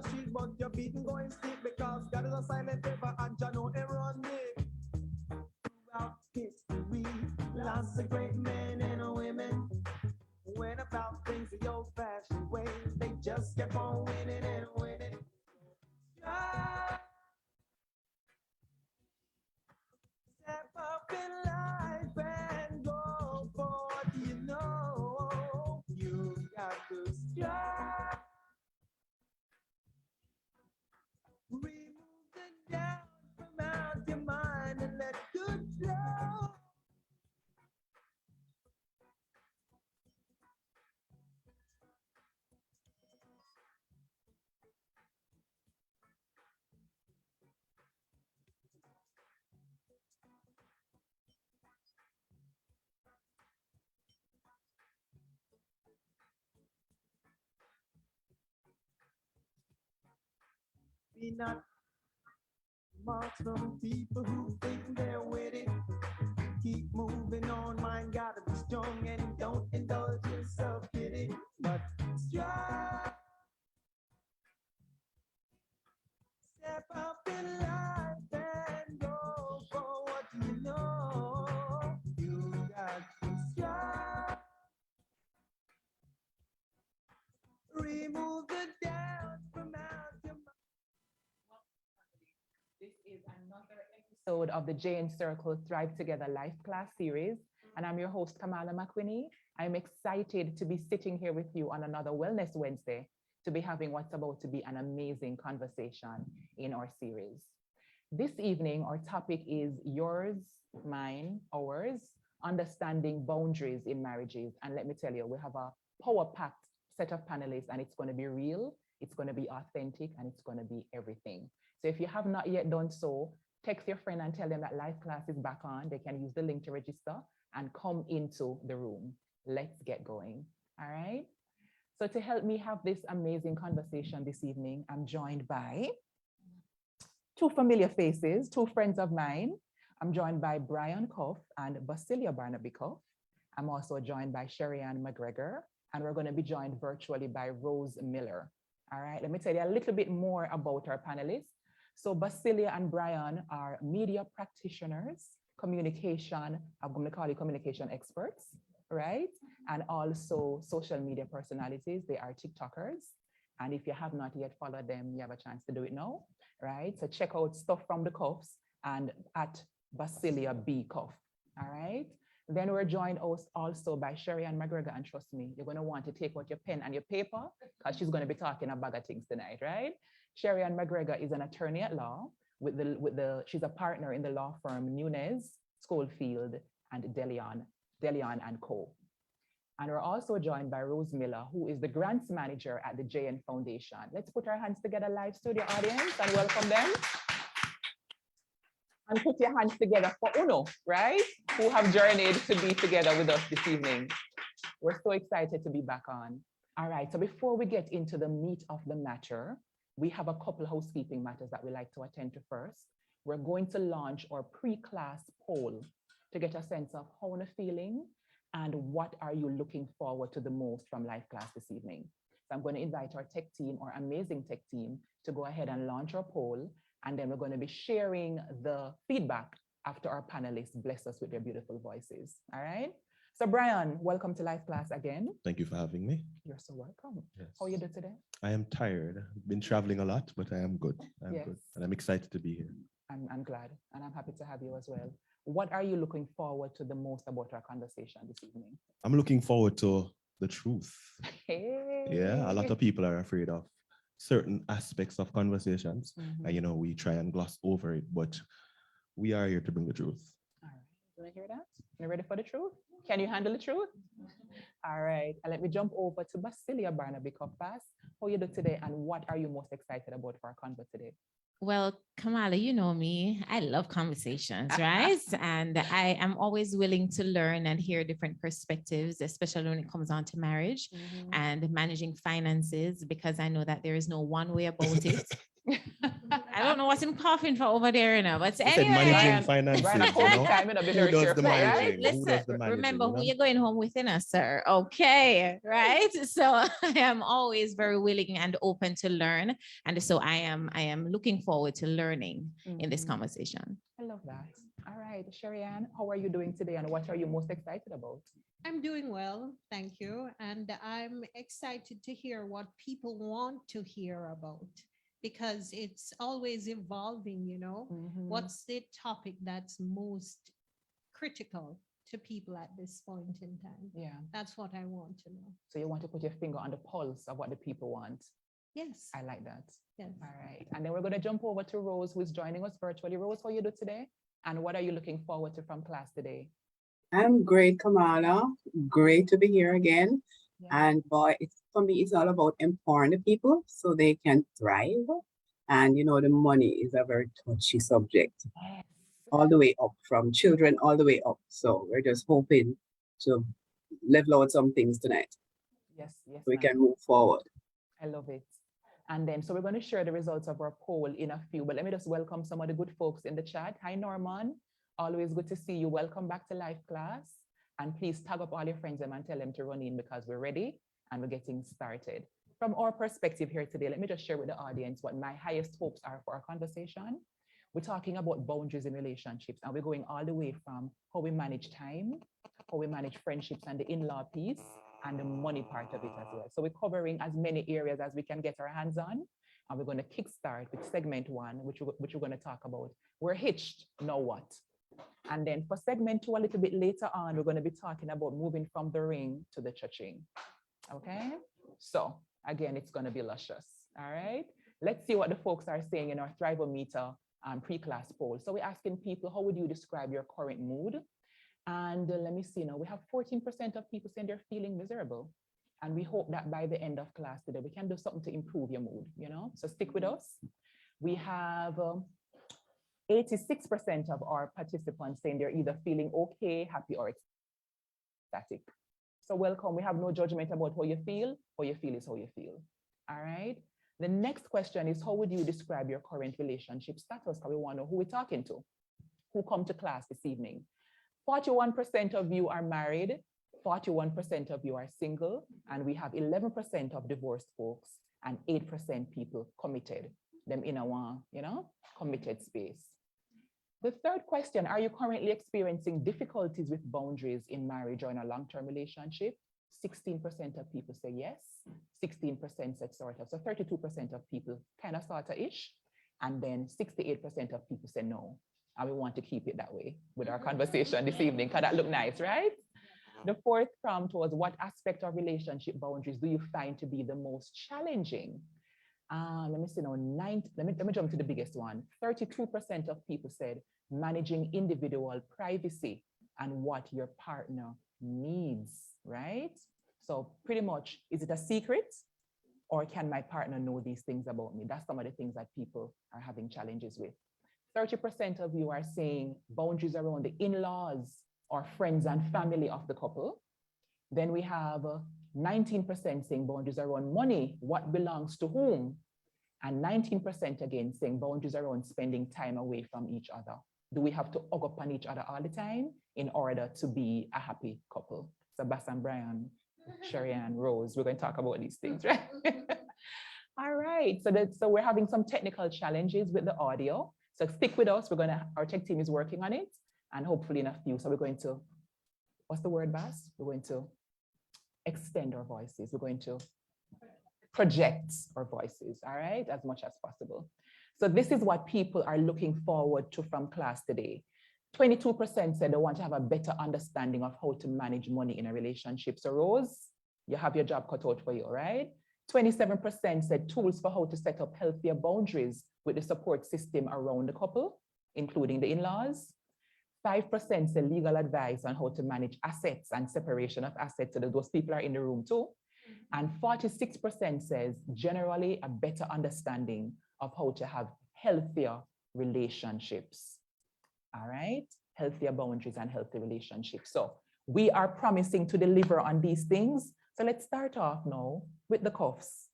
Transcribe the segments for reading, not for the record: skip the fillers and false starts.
shield, but your beating going steep because God is a silent river and Jah know him run deep. Throughout history, lots of great men and women went about things the old-fashioned way. They just kept on winning and winning. Step up in life and go forward, you know. You got to strive. Remove the doubt from out your mind and let good flow. Be not marks from people who think they're with it. Keep moving on, mind gotta be strong and don't indulge in self-pity, but strive. Step up in life and go forward, you know. You got to strive. Remove the doubt from out your mind. This is another episode of the Jay and Circle Thrive Together Life Class Series, and I'm your host, Kamala McWhinney. I'm excited to be sitting here with you on another Wellness Wednesday to be having what's about to be an amazing conversation in our series. This evening, our topic is yours, mine, ours, understanding boundaries in marriages. And let me tell you, we have a power-packed set of panelists, and it's going to be real, it's going to be authentic, and it's going to be everything. So if you have not yet done so, text your friend and tell them that live class is back on. They can use the link to register and come into the room. Let's get going. All right. So to help me have this amazing conversation this evening, I'm joined by two familiar faces, two friends of mine. I'm joined by Brian Cuff and Basillia Barnaby Cuff. I'm also joined by Sherry-Ann McGregor, and we're going to be joined virtually by Rose Miller. All right, let me tell you a little bit more about our panelists. So Basillia and Brian are media practitioners, communication, I'm going to call it communication experts, right? And also social media personalities. They are TikTokers. And if you have not yet followed them, you have a chance to do it now, right? So check out Stuff from the Cuffs and at Basillia B Cuff, all right? Then we're joined also by Sherry-Ann McGregor, and trust me, you're going to want to take out your pen and your paper because she's going to be talking a bag of things tonight, right? Sherry-Ann McGregor is an attorney at law she's a partner in the law firm Nunez, Schofield, and DeLeon and Co. And we're also joined by Rose Miller, who is the grants manager at the JN Foundation. Let's put our hands together, live studio audience, and welcome them. And put your hands together for Uno, right? Who have journeyed to be together with us this evening. We're so excited to be back on. All right, so before we get into the meat of the matter, we have a couple housekeeping matters that we like to attend to first. We're going to launch our pre-class poll to get a sense of how you're feeling and what are you looking forward to the most from live class this evening. So I'm going to invite our tech team, our amazing tech team, to go ahead and launch our poll. And then we're going to be sharing the feedback after our panelists bless us with their beautiful voices. All right. So Brian, welcome to live class again. Thank you for having me. You're so welcome. Yes. How are you doing today? I am tired. I've been traveling a lot, but I am good. I'm Yes. good. And I'm excited to be here. I'm glad, and I'm happy to have you as well. What are you looking forward to the most about our conversation this evening? I'm looking forward to the truth. Hey. Yeah, a lot of people are afraid of certain aspects of conversations. Mhm. And, we try and gloss over it, but we are here to bring the truth. All right. You want to hear that? You ready for the truth? Can you handle the truth? All right. And let me jump over to Basillia Barnaby Cuff. How are you doing today, and what are you most excited about for our convo today? Well, Kamala, you know me, I love conversations, right? And I am always willing to learn and hear different perspectives, especially when it comes on to marriage and managing finances, because I know that there is no one way about it. I don't know what I'm coughing for over there, but You said managing anyway. finances, Brian, you a COVID know? time, be Who very does the careful, right? managing? Who Listen, does the managing? remember you who know? you're going home within us, sir. Okay, right? So I am always very willing and open to learn. And so I am looking forward to learning in this Mhm. conversation. I love that. All right, Sherry Ann, how are you doing today and what are you most excited about? I'm doing well, thank you. And I'm excited to hear what people want to hear about because it's always evolving, Mhm. What's the topic that's most critical to people at this point in time? Yeah, That's what I want to know. so you want to put your finger on the pulse of what the people want. Yes. I like that. Yes. All right, and then we're going to jump over to Rose, who's joining us virtually. Rose, how you do today? And what are you looking forward to from class today? I'm great, Kamala. Great to be here again. Yeah. And boy, for me, it's all about empowering the people so they can thrive. And the money is a very touchy subject, Yes. all the way up from children all the way up. So we're just hoping to level out some things tonight. Yes, So we ma'am. can move forward. I love it. And then, so we're going to share the results of our poll in a few, but let me just welcome some of the good folks in the chat. Hi, Norman. Always good to see you. Welcome back to live class. And please tag up all your friends and tell them to run in because we're ready and we're getting started. From our perspective here today, let me just share with the audience what my highest hopes are for our conversation. We're talking about boundaries in relationships, and we're going all the way from how we manage time, how we manage friendships and the in-law piece, and the money part of it as well. So we're covering as many areas as we can get our hands on, and we're going to kickstart with segment one, which we're going to talk about. We're hitched, now what? And then for segment two, a little bit later on, we're going to be talking about moving from the ring to the cha-ching. Okay, so again, it's going to be luscious. All right, let's see what the folks are saying in our Thrivometer pre-class poll. So we're asking people, how would you describe your current mood? And let me see now, we have 14% of people saying they're feeling miserable. And we hope that by the end of class today, we can do something to improve your mood, So stick with us. We have 86% of our participants saying they're either feeling okay, happy, or ecstatic. So welcome. We have no judgment about how you feel. How you feel is how you feel. All right. The next question is, how would you describe your current relationship status? Because we want to know who we're talking to, who come to class this evening. 41% of you are married, 41% of you are single, and we have 11% of divorced folks and 8% people committed, them in a one, committed space. The third question, are you currently experiencing difficulties with boundaries in marriage or in a long-term relationship? 16% of people say yes, 16% said sort of, so 32% of people kind of sort of-ish, and then 68% of people say no. And we want to keep it that way with our conversation this evening, because that look nice, right? The fourth prompt was, what aspect of relationship boundaries do you find to be the most challenging? Let me see now, let me jump to the biggest one. 32% of people said managing individual privacy and what your partner needs, right? So pretty much, is it a secret? Or can my partner know these things about me? That's some of the things that people are having challenges with. 30% of you are saying boundaries around the in-laws or friends and family of the couple. Then we have 19% saying boundaries around money, what belongs to whom, and 19% again saying boundaries around spending time away from each other. Do we have to hug up on each other all the time in order to be a happy couple? So Bass and Brian, Sherry and Rose, we're going to talk about these things, right? All right, so we're having some technical challenges with the audio. So stick with us. Our tech team is working on it, and hopefully in a few. So we're going to, what's the word, Bass? We're going to extend our voices. We're going to project our voices, all right, as much as possible. So this is what people are looking forward to from class today. 22% said they want to have a better understanding of how to manage money in a relationship. So Rose, you have your job cut out for you, right? 27% said tools for how to set up healthier boundaries with the support system around the couple, including the in-laws. 5% said legal advice on how to manage assets and separation of assets. So those people are in the room too. And 46% says generally a better understanding of how to have healthier relationships. All right, healthier boundaries and healthy relationships. So we are promising to deliver on these things. So let's start off now with the cuffs.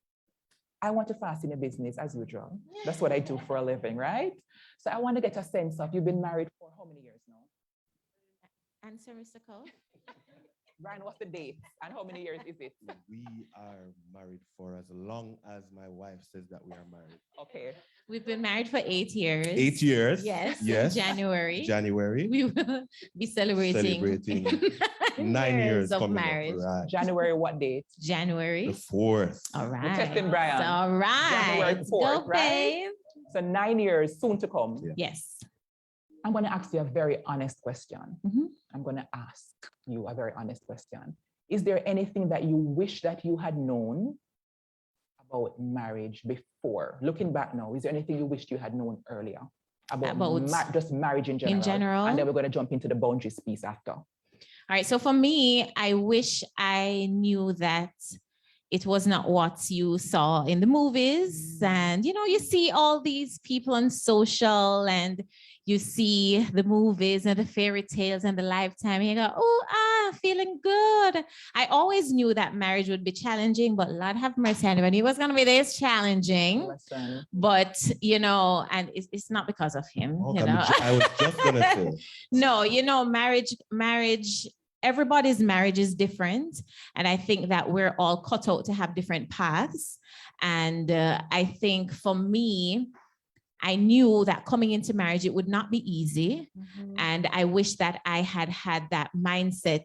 I want to fast in a business as usual. That's what I do for a living, right? So I want to get a sense of, you've been married for how many years now? Answer, Mr. Cole. Brian, what's the date and how many years is it? We are married for as long as my wife says that we are married. Okay. We've been married for 8 years. 8 years. Yes. Yes. January. January. We will be celebrating, Celebrating 9 years of coming marriage. up. Right. January, what date? January. The 4th. All We're right. testing Brian. All right. January 4th, Go, right? babe. So 9 years soon to come. Yeah. Yes. I'm going to ask you a very honest question. Mhm. I'm going to ask you a very honest question. Is there anything that you wish that you had known about marriage before? Looking back now, is there anything you wished you had known earlier about just marriage in general? In general? And then we're going to jump into the boundaries piece after. All right. So for me, I wish I knew that it was not what you saw in the movies. And, you know, you see all these people on social and you see the movies and the fairy tales and the Lifetime. And you go, feeling good. I always knew that marriage would be challenging, but Lord have mercy, I never knew it was going to be this challenging. Listen. But, you know, and it's not because of him, you know. I was just going to say. No, you know, marriage, everybody's marriage is different. And I think that we're all cut out to have different paths. And I think for me, I knew that coming into marriage, it would not be easy. Mm-hmm. And I wish that I had had that mindset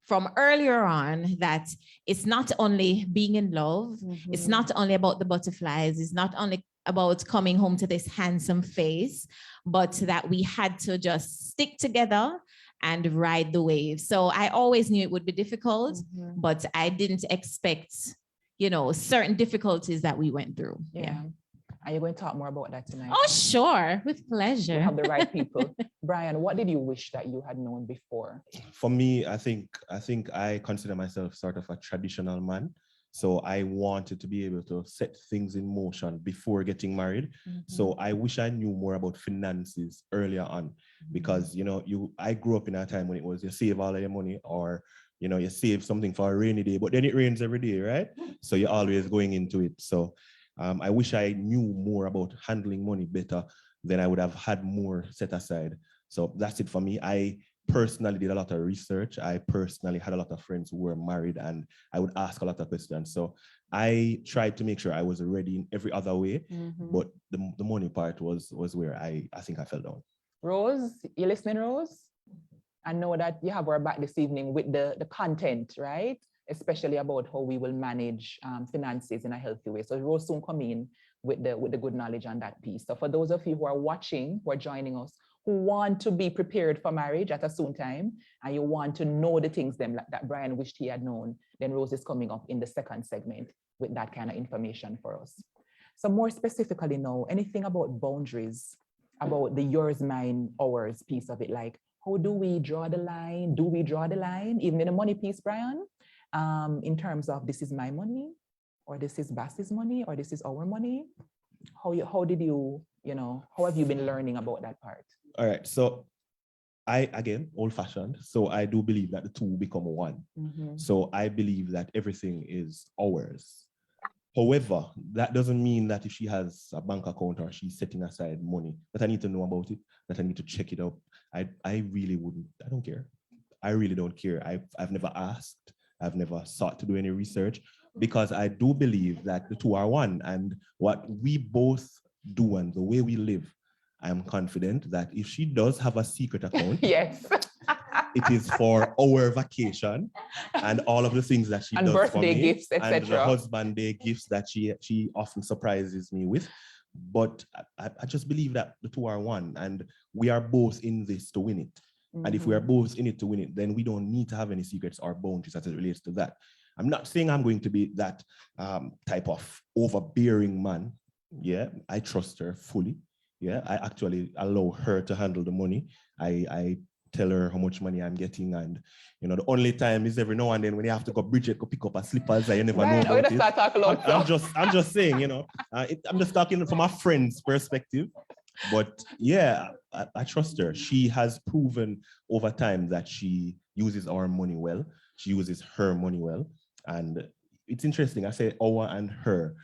from earlier on, that it's not only being in love, it's not only about the butterflies, it's not only about coming home to this handsome face, but that we had to just stick together and ride the wave. So I always knew it would be difficult, but I didn't expect, you know, certain difficulties that we went through. Yeah. Are you going to talk more about that tonight? Oh, sure. With pleasure. We have the right people. Brian, what did you wish that you had known before? For me, I think I consider myself sort of a traditional man. So I wanted to be able to set things in motion before getting married. So I wish I knew more about finances earlier on, because, you know, I grew up in a time when it was you save all of your money, or, you know, you save something for a rainy day, but then it rains every day, right? So you're always going into it. So I wish I knew more about handling money better, then I would have had more set aside. So that's it for me. I personally did a lot of research. I personally had a lot of friends who were married, and I would ask a lot of questions. So I tried to make sure I was ready in every other way, but the money part was where I think I fell down. Rose, you listening, Rose? I know that you have our back this evening with the content, right? Especially about how we will manage finances in a healthy way. So Rose soon come in with the good knowledge on that piece. So for those of you who are watching, who are joining us, who want to be prepared for marriage at a soon time, and you want to know the things that Brian wished he had known, then Rose is coming up in the second segment with that kind of information for us. So more specifically now, anything about boundaries, about the yours, mine, ours piece of it, like how do we draw the line? Do we draw the line? Even in the money piece, Brian? In terms of this is my money, or this is Bass's money, or this is our money? How have you been learning about that part? All right, so I, again, old-fashioned, so I do believe that the two become one. So I believe that everything is ours. However, that doesn't mean that if she has a bank account or she's setting aside money, that I need to know about it, that I need to check it out. I really wouldn't, I don't care. I really don't care. I've never asked. I've never sought to do any research, because I do believe that the two are one, and what we both do and the way we live, I'm confident that if she does have a secret account, yes, it is for our vacation and all of the things that she and does birthday for me, gifts, and the etc. husband day gifts that she often surprises me with. But I just believe that the two are one, and we are both in this to win it. And if we are both in it to win it, then we don't need to have any secrets or boundaries as it relates to that. I'm not saying I'm going to be that type of overbearing man. Yeah, I trust her fully. Yeah, I actually allow her to handle the money. I tell her how much money I'm getting, and the only time is every now and then when you have to go Bridget go pick up her slippers that you never know about it. I'm just saying, I'm just talking from a friend's perspective. But yeah, I trust her. She has proven over time that she uses our money well. She uses her money well. And it's interesting. I say our and her.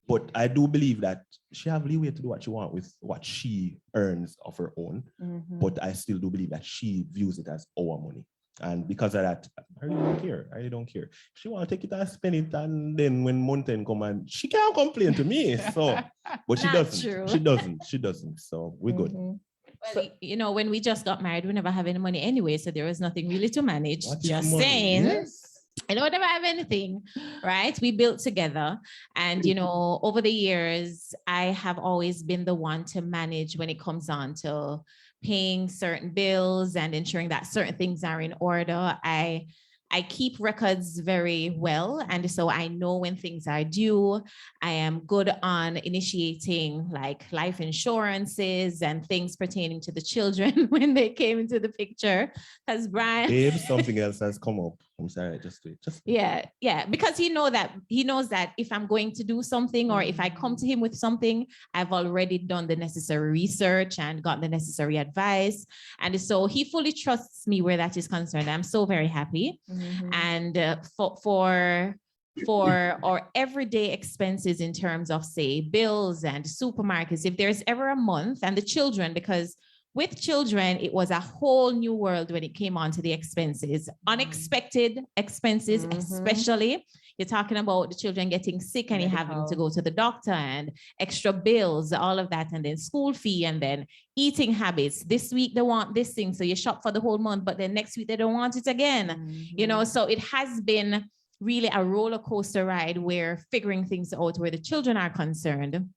But I do believe that she have leeway to do what she want with what she earns of her own. But I still do believe that she views it as our money. And because of that, I really don't care. I really don't care. If she want to take it and spend it, and then when month end come and she can't complain to me. So, but she Not doesn't. true. She doesn't. So we're good. Well, you know, when we just got married, we never have any money anyway, so there was nothing really to manage. What is Just money? saying. Yes. I don't ever have anything, right? We built together. And, you know, over the years, I have always been the one to manage when it comes on to paying certain bills and ensuring that certain things are in order. I keep records very well. And so I know when things are due. I am good on initiating like life insurances and things pertaining to the children when they came into the picture. Because Brian. Babe, something else has come up. I'm sorry, just wait. Yeah, because he knows that if I'm going to do something or if I come to him with something, I've already done the necessary research and got the necessary advice. And so he fully trusts me where that is concerned. I'm so very happy. And for our everyday expenses in terms of, say, bills and supermarkets, if there's ever a month, and the children, because with children, it was a whole new world when it came on to the expenses, unexpected expenses, especially. You're talking about the children getting sick and you having to go to the doctor and extra bills, all of that, and then school fee, and then eating habits. This week they want this thing, so you shop for the whole month, but then next week they don't want it again. You know, so it has been really a roller coaster ride where figuring things out where the children are concerned.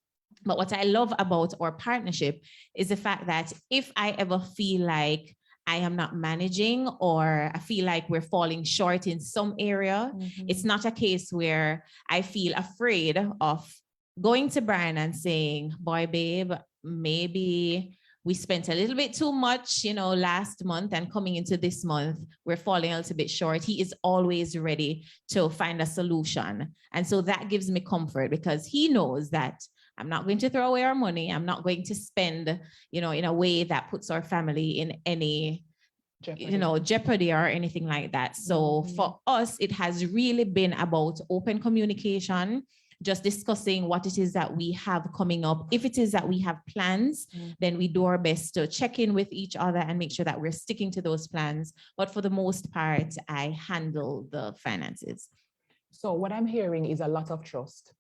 But what I love about our partnership is the fact that if I ever feel like I am not managing or I feel like we're falling short in some area, it's not a case where I feel afraid of going to Brian and saying, boy, babe, maybe we spent a little bit too much, you know, last month, and coming into this month, we're falling a little bit short. He is always ready to find a solution. And so that gives me comfort because he knows that I'm not going to throw away our money. I'm not going to spend, you know, in a way that puts our family in any, jeopardy or anything like that. So for us, it has really been about open communication, just discussing what it is that we have coming up. If it is that we have plans, then we do our best to check in with each other and make sure that we're sticking to those plans. But for the most part, I handle the finances. So what I'm hearing is a lot of trust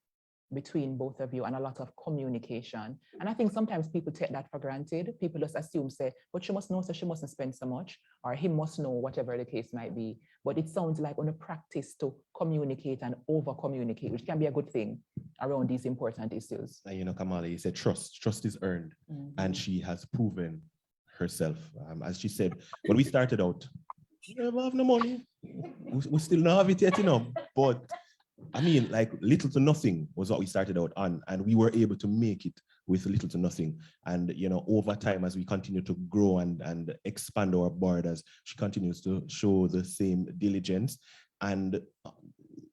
between both of you and a lot of communication. And I think sometimes people take that for granted. People just assume, say, but she must know, so she mustn't spend so much, or he must know, whatever the case might be. But it sounds like on a practice to communicate and over communicate, which can be a good thing around these important issues. And you know, Kamala, you said trust. Trust is earned, and she has proven herself. As she said, when we started out, we never have no money. We still don't have it yet, you know, but I mean, like little to nothing was what we started out on, and we were able to make it with little to nothing. And, you know, over time, as we continue to grow and expand our borders, she continues to show the same diligence. And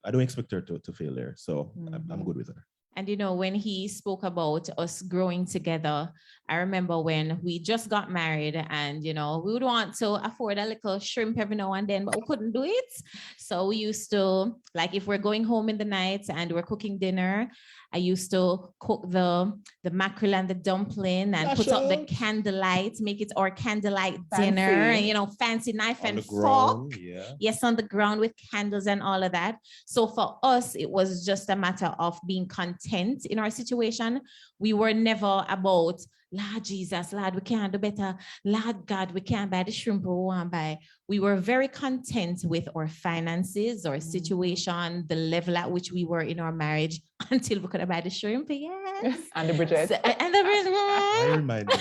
I don't expect her to fail there. So I'm good with her. And, you know, when he spoke about us growing together, I remember when we just got married and, you know, we would want to afford a little shrimp every now and then, but we couldn't do it. So we used to, like, if we're going home in the night and we're cooking dinner, I used to cook the mackerel and the dumpling and put up the candlelight, make it our candlelight dinner, and, you know, fancy knife and fork. Yes, on the ground with candles and all of that. So for us, it was just a matter of being content in our situation. We were never about, Lord Jesus, Lord, we can't do better. Lord God, we can't buy the shrimp we want to buy. We were very content with our finances, our situation, the level at which we were in our marriage until we could buy the shrimp. Yes. And the Bridget. And the Bridget. I remind you.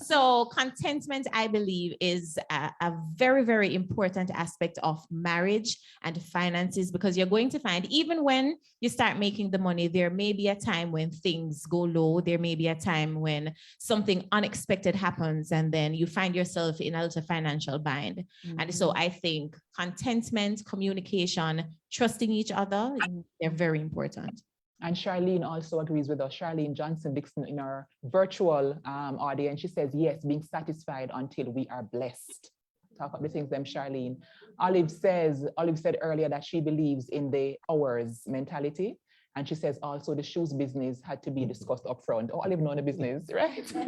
So contentment, I believe, is a very, very important aspect of marriage and finances, because you're going to find even when you start making the money, there may be a time when things go low. There may be a time when something unexpected happens and then you find yourself in a little financial bind. And so I think contentment, communication, trusting each other, they're very important. And Charlene also agrees with us. Charlene Johnson-Dixon in our virtual audience, she says, yes, being satisfied until we are blessed. Talk about the things them, Charlene. Olive said earlier that she believes in the hours mentality. And she says also the shoes business had to be discussed up front. Oh, I live on the business, right? So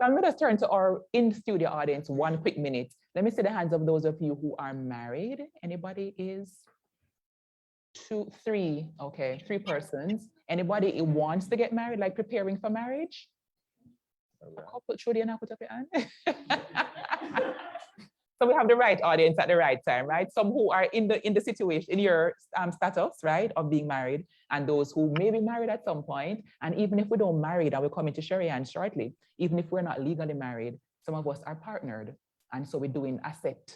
I'm going to turn to our in-studio audience 1 quick minute. Let me see the hands of those of you who are married. Anybody is? 2, 3, okay, 3 persons. Anybody who wants to get married, like preparing for marriage? A couple, Trudy and I put up your hand. So we have the right audience at the right time, right? Some who are in the situation, in your status, right, of being married, and those who may be married at some point. And even if we don't marry, and we'll come into Sherry Ann shortly, even if we're not legally married, some of us are partnered. And so we're doing asset.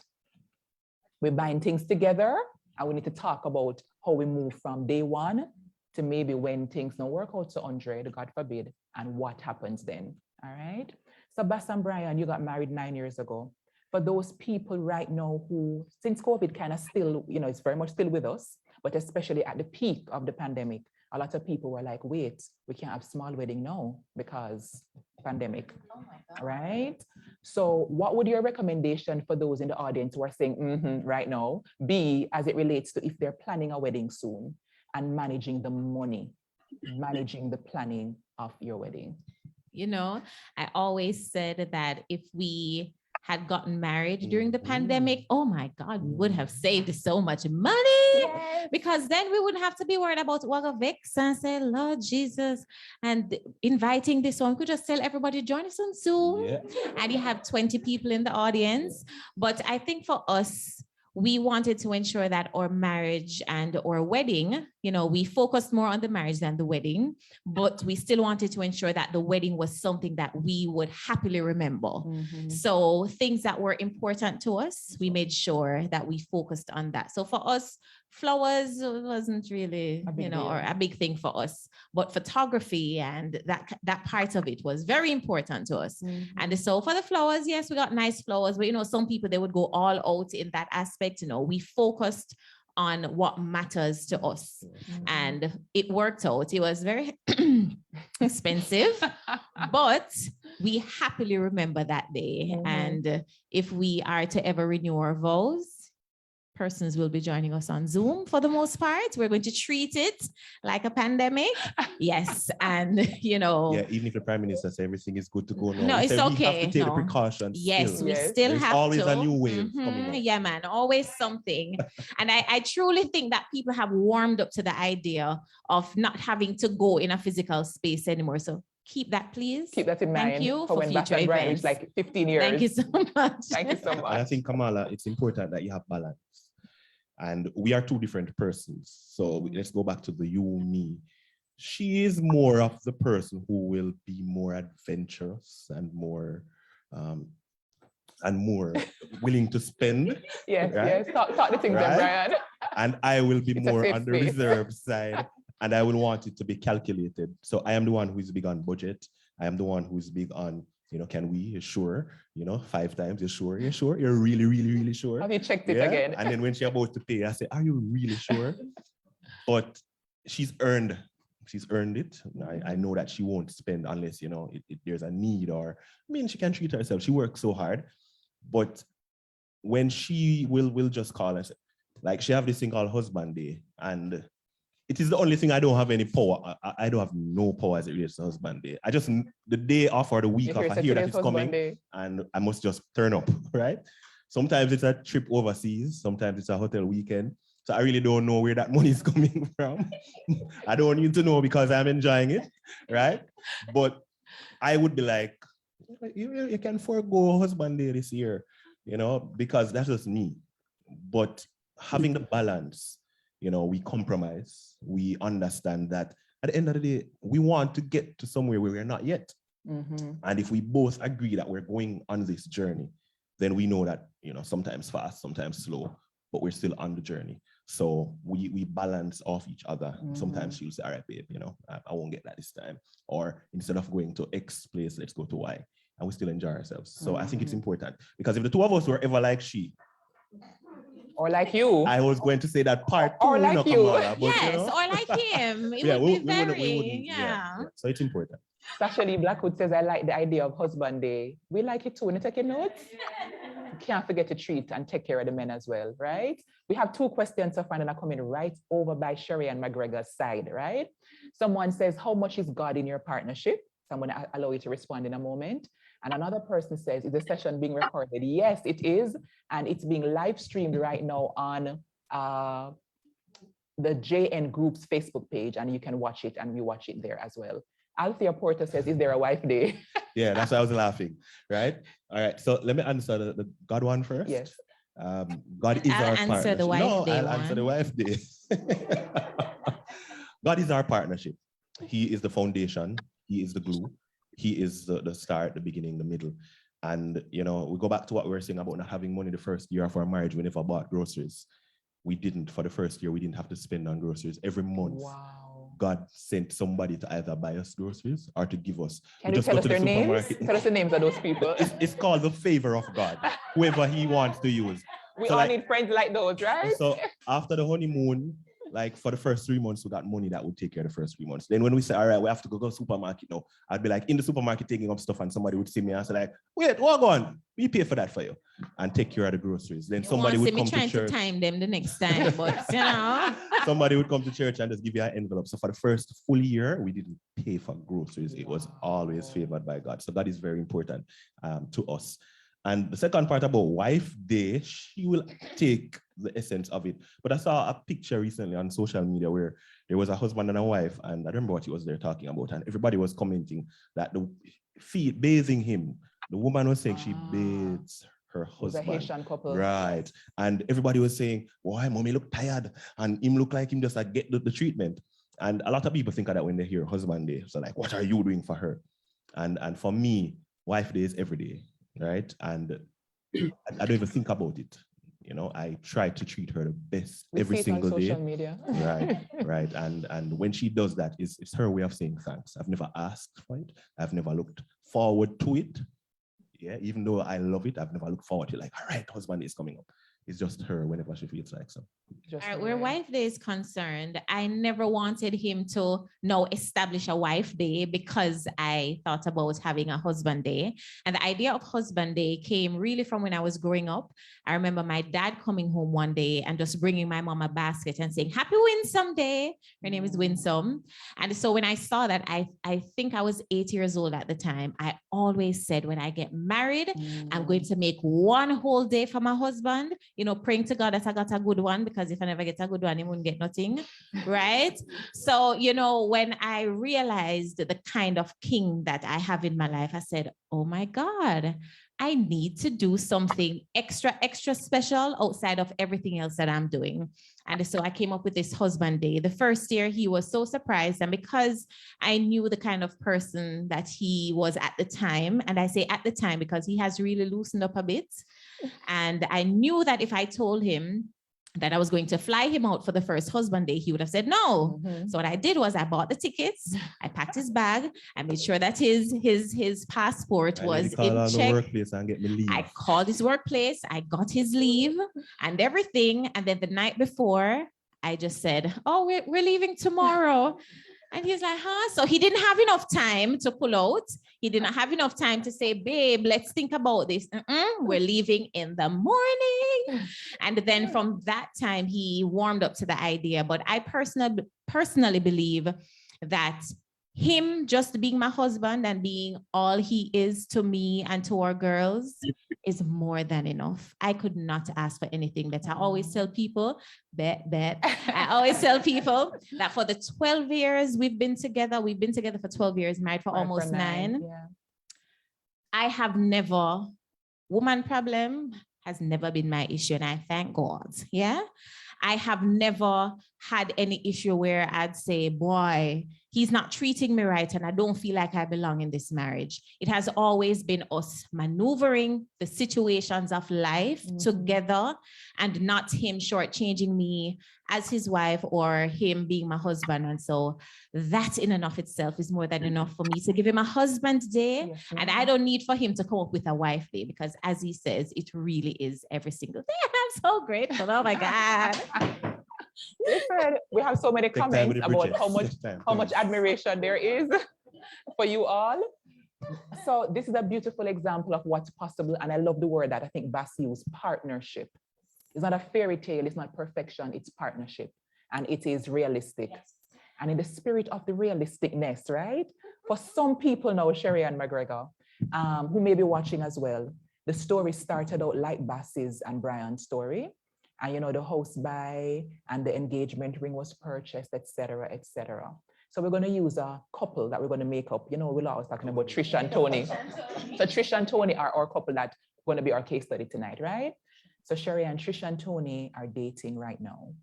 We're buying things together, and we need to talk about how we move from day one to maybe when things don't work out to 100, God forbid, and what happens then, all right? So Bass and Brian, you got married 9 years ago. For those people right now who, since COVID kind of still, it's very much still with us, but especially at the peak of the pandemic, a lot of people were like, wait, we can't have small wedding now because pandemic, right? So what would your recommendation for those in the audience who are saying right now be as it relates to if they're planning a wedding soon and managing the money, managing the planning of your wedding? I always said that if we had gotten married during the pandemic, oh my God, we would have saved so much money because then we wouldn't have to be worried about Wagavix and say, Lord Jesus, and inviting this one. We could just tell everybody, join us on Zoom, and you have 20 people in the audience. But I think for us, we wanted to ensure that our marriage and our wedding, we focused more on the marriage than the wedding, but we still wanted to ensure that the wedding was something that we would happily remember. So things that were important to us, we made sure that we focused on that. So for us, flowers wasn't really, or a big thing for us, but photography and that part of it was very important to us. And so for the flowers, yes, we got nice flowers, but some people, they would go all out in that aspect. We focused on what matters to us, and it worked out. It was very expensive, but we happily remember that day. And if we are to ever renew our vows, persons will be joining us on Zoom for the most part. We're going to treat it like a pandemic. Yes. And, Yeah, even if the Prime Minister says everything is good to go now. No, it's okay. We have to take the precautions. Yes, still. we still There's have always to. a new wave coming up. Yeah, man, always something. And I truly think that people have warmed up to the idea of not having to go in a physical space anymore. So keep that, please. Keep that in mind. Thank you for for when future Bass and Brian events. is like 15 years. Thank you so much. Thank you so And I much. think, Kamala, it's important that you have balance. And we are 2 different persons. So let's go back to the you, me. She is more of the person who will be more adventurous and more willing to spend. Yes, right? yes. Talk the things, Right? Brian. And I will be It's a more safe on the space. reserve side, and I will want it to be calculated. So I am the one who is big on budget. I am the one who is big on, can we? You're sure? 5 times. You're sure? You're sure? You're really, really, really sure? Have you checked it again? And then when she's about to pay, I say, are you really sure? But she's earned it. I know that she won't spend unless, there's a need, or, she can treat herself. She works so hard. But when she will just call and say, like, she have this thing called Husband Day, and it is the only thing I don't have any power. I don't have no power as it relates to Husband Day. I just, the day off or the week off, I hear that it's coming, and I must just turn up, right? Sometimes it's a trip overseas. Sometimes it's a hotel weekend. So I really don't know where that money is coming from. I don't need to know because I'm enjoying it, right? But I would be like, you can forego Husband Day this year, because that's just me. But having the balance, we compromise. We understand that at the end of the day, we want to get to somewhere where we're not yet. And if we both agree that we're going on this journey, then we know that, sometimes fast, sometimes slow, but we're still on the journey. So we balance off each other. Sometimes she'll say, all right, babe, I won't get that this time. Or instead of going to X place, let's go to Y. And we still enjoy ourselves. So I think it's important, because if the 2 of us were ever like she, or like you, I was going to say that part too, or like you, Kamala, but, yes, or like him. It yeah, would be we wouldn't, yeah. So it's important. Sasha Lee Blackwood says, I like the idea of Husband Day. We like it too. Want to take your notes? can't forget to treat and take care of the men as well, right? We have 2 questions so far that are coming right over by Sherry and McGregor's side, right? Someone says, how much is God in your partnership? So I'm going to allow you to respond in a moment. And another person says, is the session being recorded? Yes, it is. And it's being live streamed right now on the JN Group's Facebook page, and you can watch it and rewatch it there as well. Althea Porter says, is there a wife day? Yeah, that's why I was laughing, right? All right, so let me answer the God one first. Yes. God is I'll our answer partnership. the wife No, day I'll answer the one. wife day. God is our partnership. He is the foundation. He is the glue. He is the start, the beginning, the middle. And, you know, we go back to what we were saying about not having money the first year of our marriage. We never bought groceries. We didn't, for the first year, we didn't have to spend on groceries every month. Wow. God sent somebody to either buy us groceries or to give us. Can you tell us their names? Tell us the names of those people. It's called the favor of God, whoever he wants to use. We So all like, need friends like those, right? So after the honeymoon, like for the first 3 months, we got money that would take care of the first 3 months. Then when we say, all right, we have to go supermarket now, I'd be like in the supermarket taking up stuff, and somebody would see me and say like, wait, what on? We pay for that for you and take care of the groceries. Then somebody would come to church. Trying to time them the next time, but you know. Somebody would come to church and just give you an envelope. So for the first full year, we didn't pay for groceries. It was always favored by God. So that is very important to us. And the second part about wife day, she will take the essence of it. But I saw a picture recently on social media where there was a husband and a wife, and I remember what he was there talking about, and everybody was commenting that the feet bathing him, the woman was saying she bathes her husband. The Haitian couple. Right. And everybody was saying, why mommy look tired and him look like him just like get the treatment. And a lot of people think of that when they hear husband day. So like, what are you doing for her? And for me, wife day is every day. Right. And I don't even think about it. You know, I try to treat her the best every single day. Social media. Right, right. And when she does that, it's her way of saying thanks. I've never asked for it. I've never looked forward to it. Yeah, even though I love it, I've never looked forward to it. Like, all right, husband is coming up. It's just her whenever she feels like so. All right, where wife day is concerned, I never wanted him to now establish a wife day because I thought about having a husband day. And the idea of husband day came really from when I was growing up. I remember my dad coming home one day and just bringing my mom a basket and saying, happy Winsome Day. Her name is Winsome. And so when I saw that, I think I was 8 years old at the time. I always said, when I get married, I'm going to make one whole day for my husband, you know, praying to God that I got a good one, because if I never get a good one, he wouldn't get nothing, right? So, you know, when I realized the kind of king that I have in my life, I said, oh my God, I need to do something extra special outside of everything else that I'm doing. And so I came up with this husband day. The first year he was so surprised, and because I knew the kind of person that he was at the time, and I say at the time because he has really loosened up a bit, and I knew that if I told him that I was going to fly him out for the first husband day, he would have said no. So what I did was I bought the tickets, I packed his bag, I made sure that his passport was in check. I called his workplace, I got his leave and everything. And then the night before, I just said, oh, we're leaving tomorrow. And he's like, huh? So he didn't have enough time to pull out. He didn't have enough time to say, babe, let's think about this. We're leaving in the morning. And then from that time, he warmed up to the idea. But I personally believe that him just being my husband and being all he is to me and to our girls is more than enough. I could not ask for anything better. I always tell people, I always tell people that for the 12 years we've been together for 12 years, married for almost 9. Yeah. I have never, woman problem has never been my issue, and I thank God. Yeah. I have never had any issue where I'd say, boy, he's not treating me right and I don't feel like I belong in this marriage. It has always been us maneuvering the situations of life together, and not him shortchanging me as his wife or him being my husband. And so that in and of itself is more than enough for me to give him a husband day. Yes, and I don't need for him to come up with a wife day, because as he says, it really is every single day. I'm so grateful. Oh my God. Listen, we have so many comments about how much admiration there is for you all. So this is a beautiful example of what's possible. And I love the word that I think Bass used, partnership. It's not a fairy tale, it's not perfection, it's partnership. And it is realistic. And in the spirit of the realisticness, right? For some people now, Sherry and McGregor, who may be watching as well, the story started out like Bass's and Brian's story. And the house buy and the engagement ring was purchased, etc., etc. So we're going to use a couple that we're going to make up. We're always talking about Trisha and Tony. So Trisha and Tony are our couple that's going to be our case study tonight, right? So Sherry and Trisha and Tony are dating right now.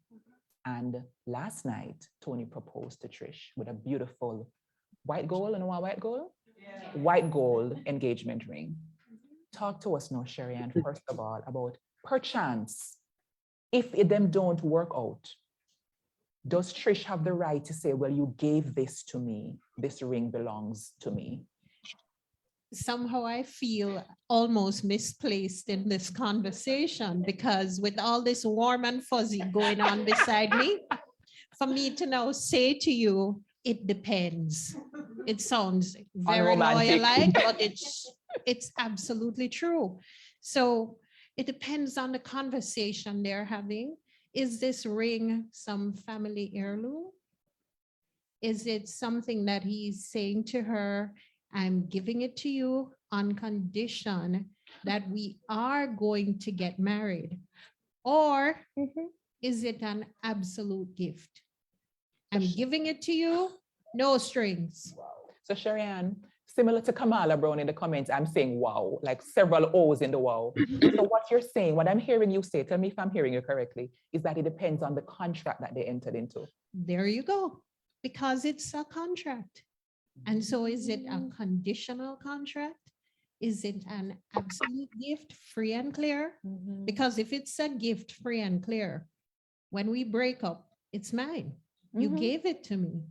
And last night, Tony proposed to Trish with a beautiful white gold. You know what white gold? Yeah. White gold engagement ring. Talk to us now, Sherry Ann, first of all, about perchance, if them don't work out, does Trish have the right to say, well, you gave this to me, this ring belongs to me? Somehow I feel almost misplaced in this conversation, because with all this warm and fuzzy going on beside me, for me to now say to you, it depends. It sounds very lawyer-like, but it's absolutely true. So it depends on the conversation they're having. Is this ring some family heirloom? Is it something that he's saying to her, I'm giving it to you on condition that we are going to get married? Or is it an absolute gift? I'm giving it to you, no strings. So Sherry Ann, similar to Kamala Brown in the comments, I'm saying wow, like several O's in the wow. So what you're saying, what I'm hearing you say, tell me if I'm hearing you correctly, is that it depends on the contract that they entered into. There you go, because it's a contract. And so is it a conditional contract? Is it an absolute gift, free and clear? Because if it's a gift, free and clear, when we break up, it's mine. You gave it to me.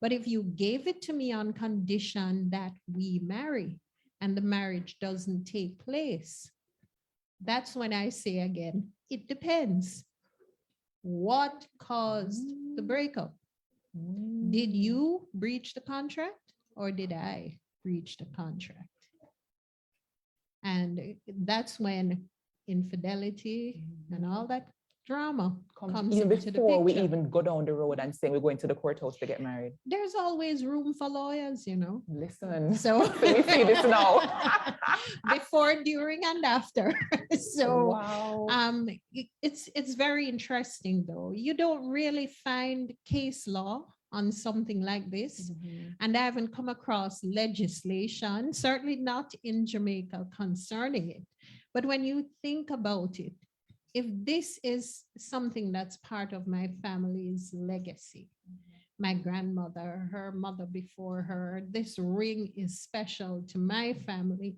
But if you gave it to me on condition that we marry and the marriage doesn't take place, that's when I say again, it depends. What caused the breakup? Did you breach the contract or did I breach the contract? And that's when infidelity and all that drama comes even into the before we picture. even go down the road and say we're going to the courthouse to get married. There's always room for lawyers, Listen, So we see this now. before, during, and after. So wow. it's very interesting though. You don't really find case law on something like this. And I haven't come across legislation, certainly not in Jamaica, concerning it. But when you think about it, if this is something that's part of my family's legacy, my grandmother, her mother before her, this ring is special to my family.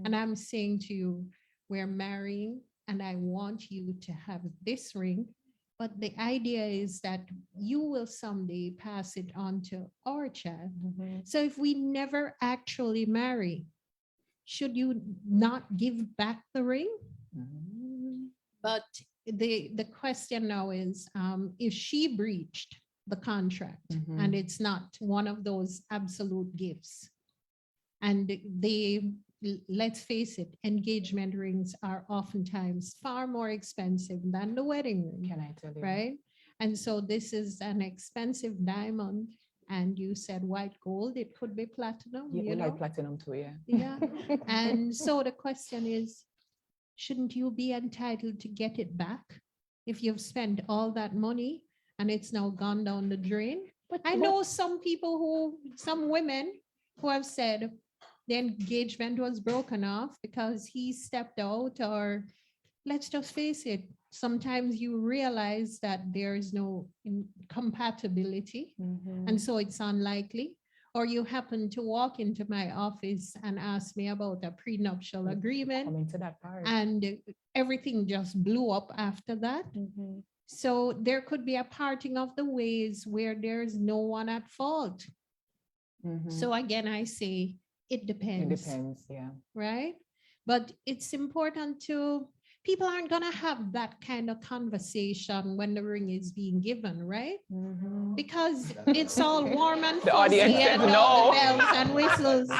And I'm saying to you, we're marrying and I want you to have this ring. But the idea is that you will someday pass it on to our child. So if we never actually marry, should you not give back the ring? But the question now is, if she breached the contract and it's not one of those absolute gifts, and let's face it, engagement rings are oftentimes far more expensive than the wedding ring. Can I tell you? Right? And so this is an expensive diamond. And you said white gold, it could be platinum. Yeah, we like platinum too, yeah. Yeah. And so the question is, shouldn't you be entitled to get it back if you've spent all that money and it's now gone down the drain? But I know some women who have said the engagement was broken off because he stepped out, or let's just face it, sometimes you realize that there is no compatibility and so it's unlikely. Or you happen to walk into my office and ask me about a prenuptial agreement. Coming to that part. And everything just blew up after that. So there could be a parting of the ways where there's no one at fault. So again, I say it depends. It depends, yeah. Right? But it's important to, people aren't going to have that kind of conversation when the ring is being given, right? Because it's all warm and The fuzzy audience and says all no. the bells and whistles.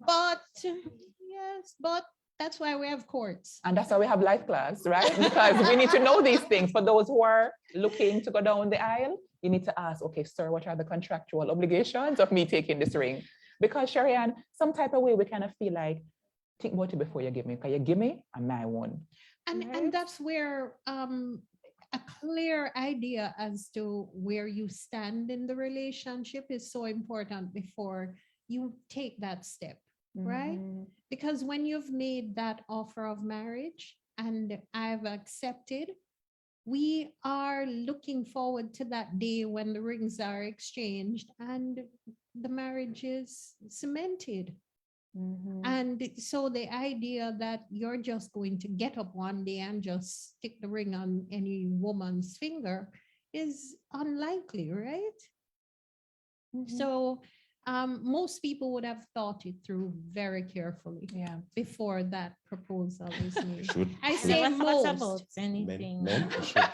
But yes, but that's why we have courts. And that's why we have life class, right? Because we need to know these things. For those who are looking to go down the aisle, you need to ask, okay, sir, what are the contractual obligations of me taking this ring? Because Sharianne, some type of way we kind of feel like, think about it before you give me, because you give me, and my one. And Right. that's where a clear idea as to where you stand in the relationship is so important before you take that step, right? Mhm. Because when you've made that offer of marriage and I've accepted, we are looking forward to that day when the rings are exchanged and the marriage is cemented. Mhm. And so the idea that you're just going to get up one day and just stick the ring on any woman's finger is unlikely, right? So most people would have thought it through very carefully Yeah. before that proposal is made. Should. I should. say Never thought most, about anything. Men should.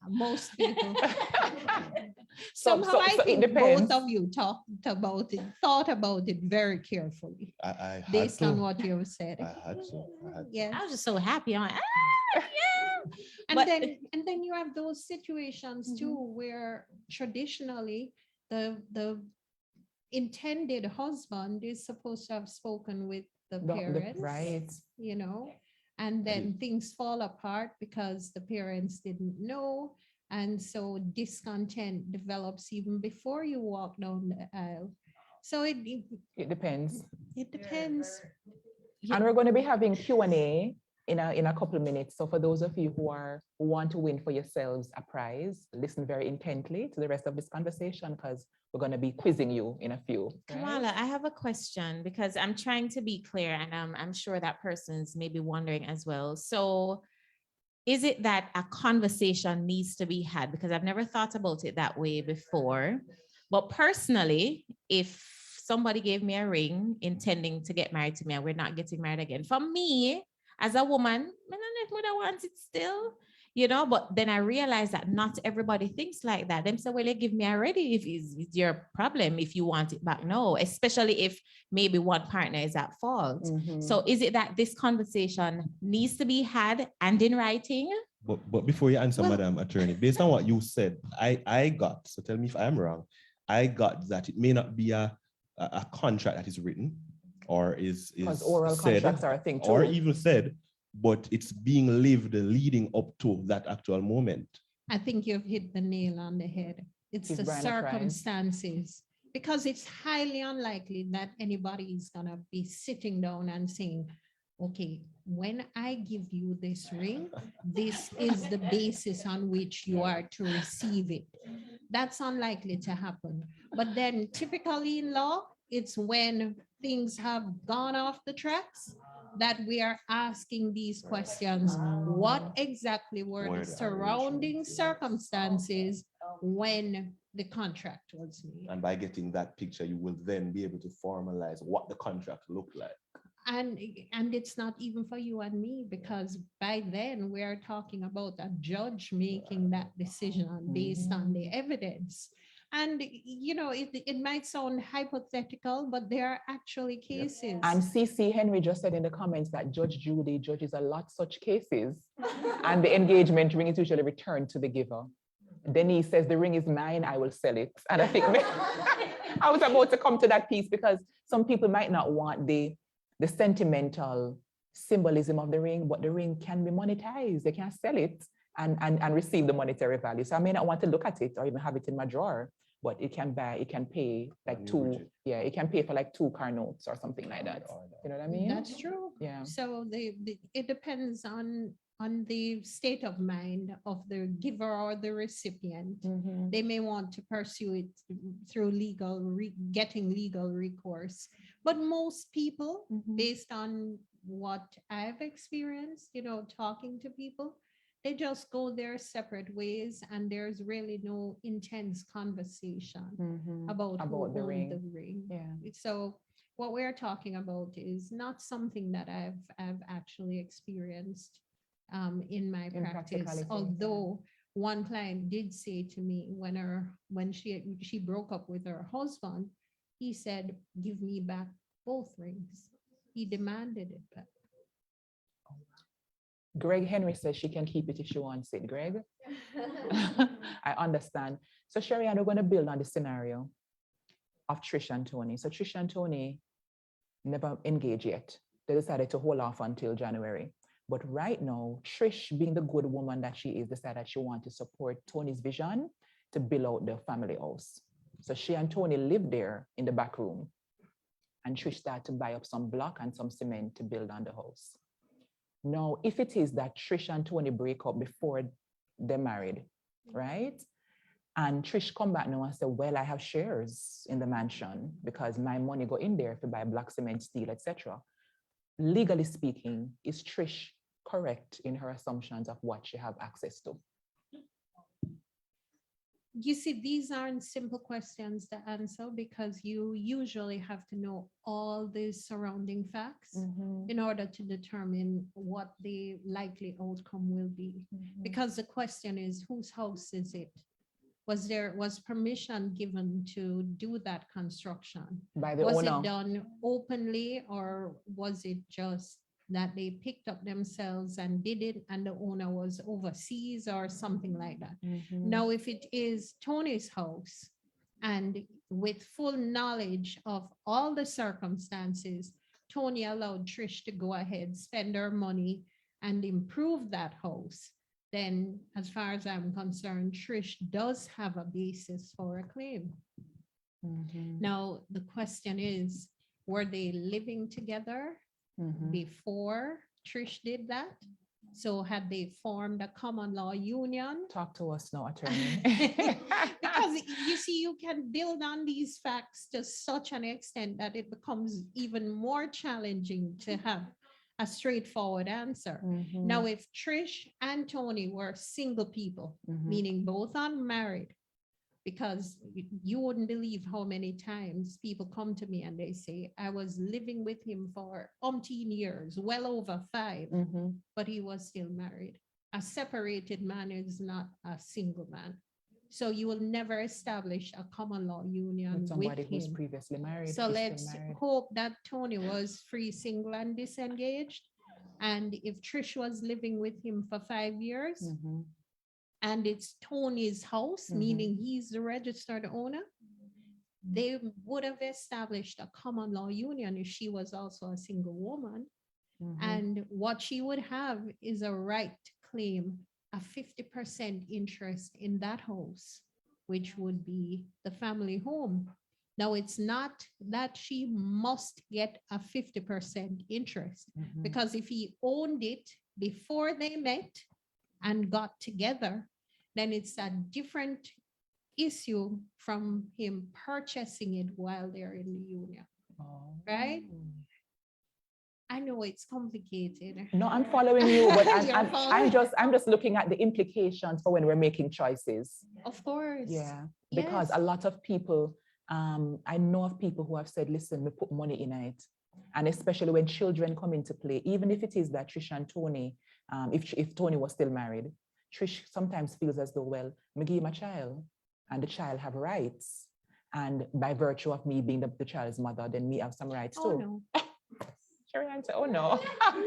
most people. So- Somehow so- I so it think depends. both of you thought about it very carefully I had based on to. what you said. I had to. Yes. I was just so happy. I'm like, yeah. And But- then you have those situations too where traditionally the intended husband is supposed to have spoken with the parents, right. you know, and then things fall apart because the parents didn't know. And so discontent develops even before you walk down the aisle. So it It depends. depends. And we're going to be having Q&A in a couple of minutes. So for those of you who want to win for yourselves a prize, listen very intently to the rest of this conversation because we're going to be quizzing you in a few. right? Kamala, I have a question because I'm trying to be clear and I'm sure that person's maybe wondering as well. So is it that a conversation needs to be had? Because I've never thought about it that way before. But personally, if somebody gave me a ring intending to get married to me and we're not getting married again, for me, as a woman, I don't know if I want it still, you know, but then I realized that not everybody thinks like that. Them say, well, you give me already if it's your problem if you want it back. No, especially if maybe one partner is at fault. Mhm. So is it that this conversation needs to be had and in writing? But before you answer, Well- Madam Attorney, based on what you said, I got, so tell me if I'm wrong, I got that it may not be a contract that is written or is Because oral said, contracts are a thing too. or even said, but it's being lived leading up to that actual moment. I think you've hit the nail on the head. It's Give the Brian a prize. circumstances, because it's highly unlikely that anybody is gonna be sitting down and saying, okay, when I give you this ring, this is the basis on which you are to receive it. That's unlikely to happen. But then typically in law, it's when things have gone off the tracks that we are asking these questions. What exactly were Were the the surrounding arrangements, yes. circumstances when the contract was made? And by getting that picture, you will then be able to formalize what the contract looked like. And it's not even for you and me, because by then we are talking about a judge making that decision based on the evidence. And, you know, it might sound hypothetical, but there are actually cases. And CC Henry just said in the comments that Judge Judy judges a lot such cases and the engagement ring is usually returned to the giver. Denise says the ring is mine, I will sell it. And I think I was about to come to that piece because some people might not want the sentimental symbolism of the ring, but the ring can be monetized. They can sell it and receive the monetary value. So I may not want to look at it or even have it in my drawer, but it can pay like it can pay for like 2 car notes or something like that. You know what I mean? That's true. Yeah. So it depends on the state of mind of the giver or the recipient. Mhm. They may want to pursue it through getting legal recourse. But most people, based on what I've experienced, you know, talking to people, they just go their separate ways and there's really no intense conversation Mhm. about who About the owned ring. the ring. Yeah. So what we're talking about is not something that I've actually experienced in my In practice. practicality, yeah. Although one client did say to me when she broke up with her husband, he said, "Give me back both rings. He demanded it back. Greg Henry says she can keep it if she wants it. Greg? I understand. So Sherry, and we're going to build on the scenario of Trish and Tony. So Trish and Tony never engaged yet. They decided to hold off until January. But right now, Trish, being the good woman that she is, decided she wanted to support Tony's vision to build out the family house. So she and Tony lived there in the back room. And Trish started to buy up some block and some cement to build on the house. Now, if it is that Trish and Tony break up before they're married, right? And Trish come back now and say, well, I have shares in the mansion because my money go in there to buy black cement, steel, etc. Legally speaking, is Trish correct in her assumptions of what she have access to? You see, these aren't simple questions to answer because you usually have to know all the surrounding facts in order to determine what the likely outcome will be. Because the question is, whose house is it? Was permission given to do that construction? By the Was owner? it done openly, or was it just that they picked up themselves and did it and the owner was overseas or something like that? Now, if it is Tony's house and with full knowledge of all the circumstances, Tony allowed Trish to go ahead, spend her money and improve that house, then as far as I'm concerned, Trish does have a basis for a claim. Now, the question is, were they living together before Trish did that? So had they formed a common law union? Talk to us now, attorney. Because you see, you can build on these facts to such an extent that it becomes even more challenging to have a straightforward answer. Now, if Trish and Tony were single people, meaning both unmarried, because you wouldn't believe how many times people come to me and they say, I was living with him for umpteen years, well over 5, but he was still married. A separated man is not a single man. So you will never establish a common law union With somebody with who's him. previously married. So who's still let's married. hope that Tony was free, single, and disengaged. And if Trish was living with him for 5 years, and it's Tony's house, meaning he's the registered owner, they would have established a common law union if she was also a single woman. And what she would have is a right to claim a 50% interest in that house, which would be the family home. Now, it's not that she must get a 50% interest, because if he owned it before they met and got together, then it's a different issue from him purchasing it while they're in the union, right? I know it's complicated. No, I'm following you, but You're I'm following? I'm just looking at the implications for when we're making choices. Of course. Yeah, because Yes. a lot of people, I know of people who have said, listen, we put money in it. And especially when children come into play, even if it is that Trish and Tony, if Tony was still married, Trish sometimes feels as though, well, me give him a child and the child have rights. And by virtue of me being the child's mother, then me have some rights Oh, too. no. Sherry answer, oh no.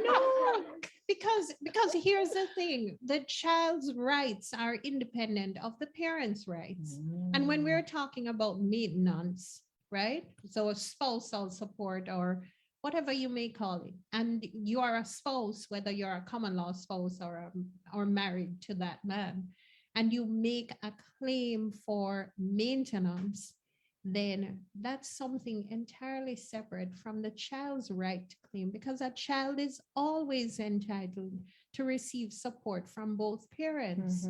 No, because here's the thing, the child's rights are independent of the parents' rights. And when we're talking about maintenance, right? So a spousal support or whatever you may call it, and you are a spouse, whether you're a common law spouse or married to that man, and you make a claim for maintenance, then that's something entirely separate from the child's right to claim, because a child is always entitled to receive support from both parents.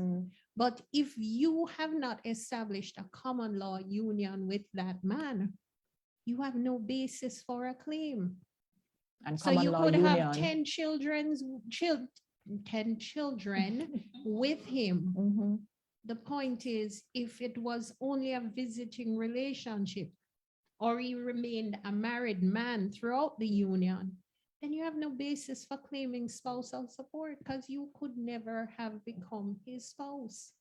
But if you have not established a common law union with that man, you have no basis for a claim. And So common you law could union. have 10 children with him. The point is, if it was only a visiting relationship or he remained a married man throughout the union, then you have no basis for claiming spousal support because you could never have become his spouse.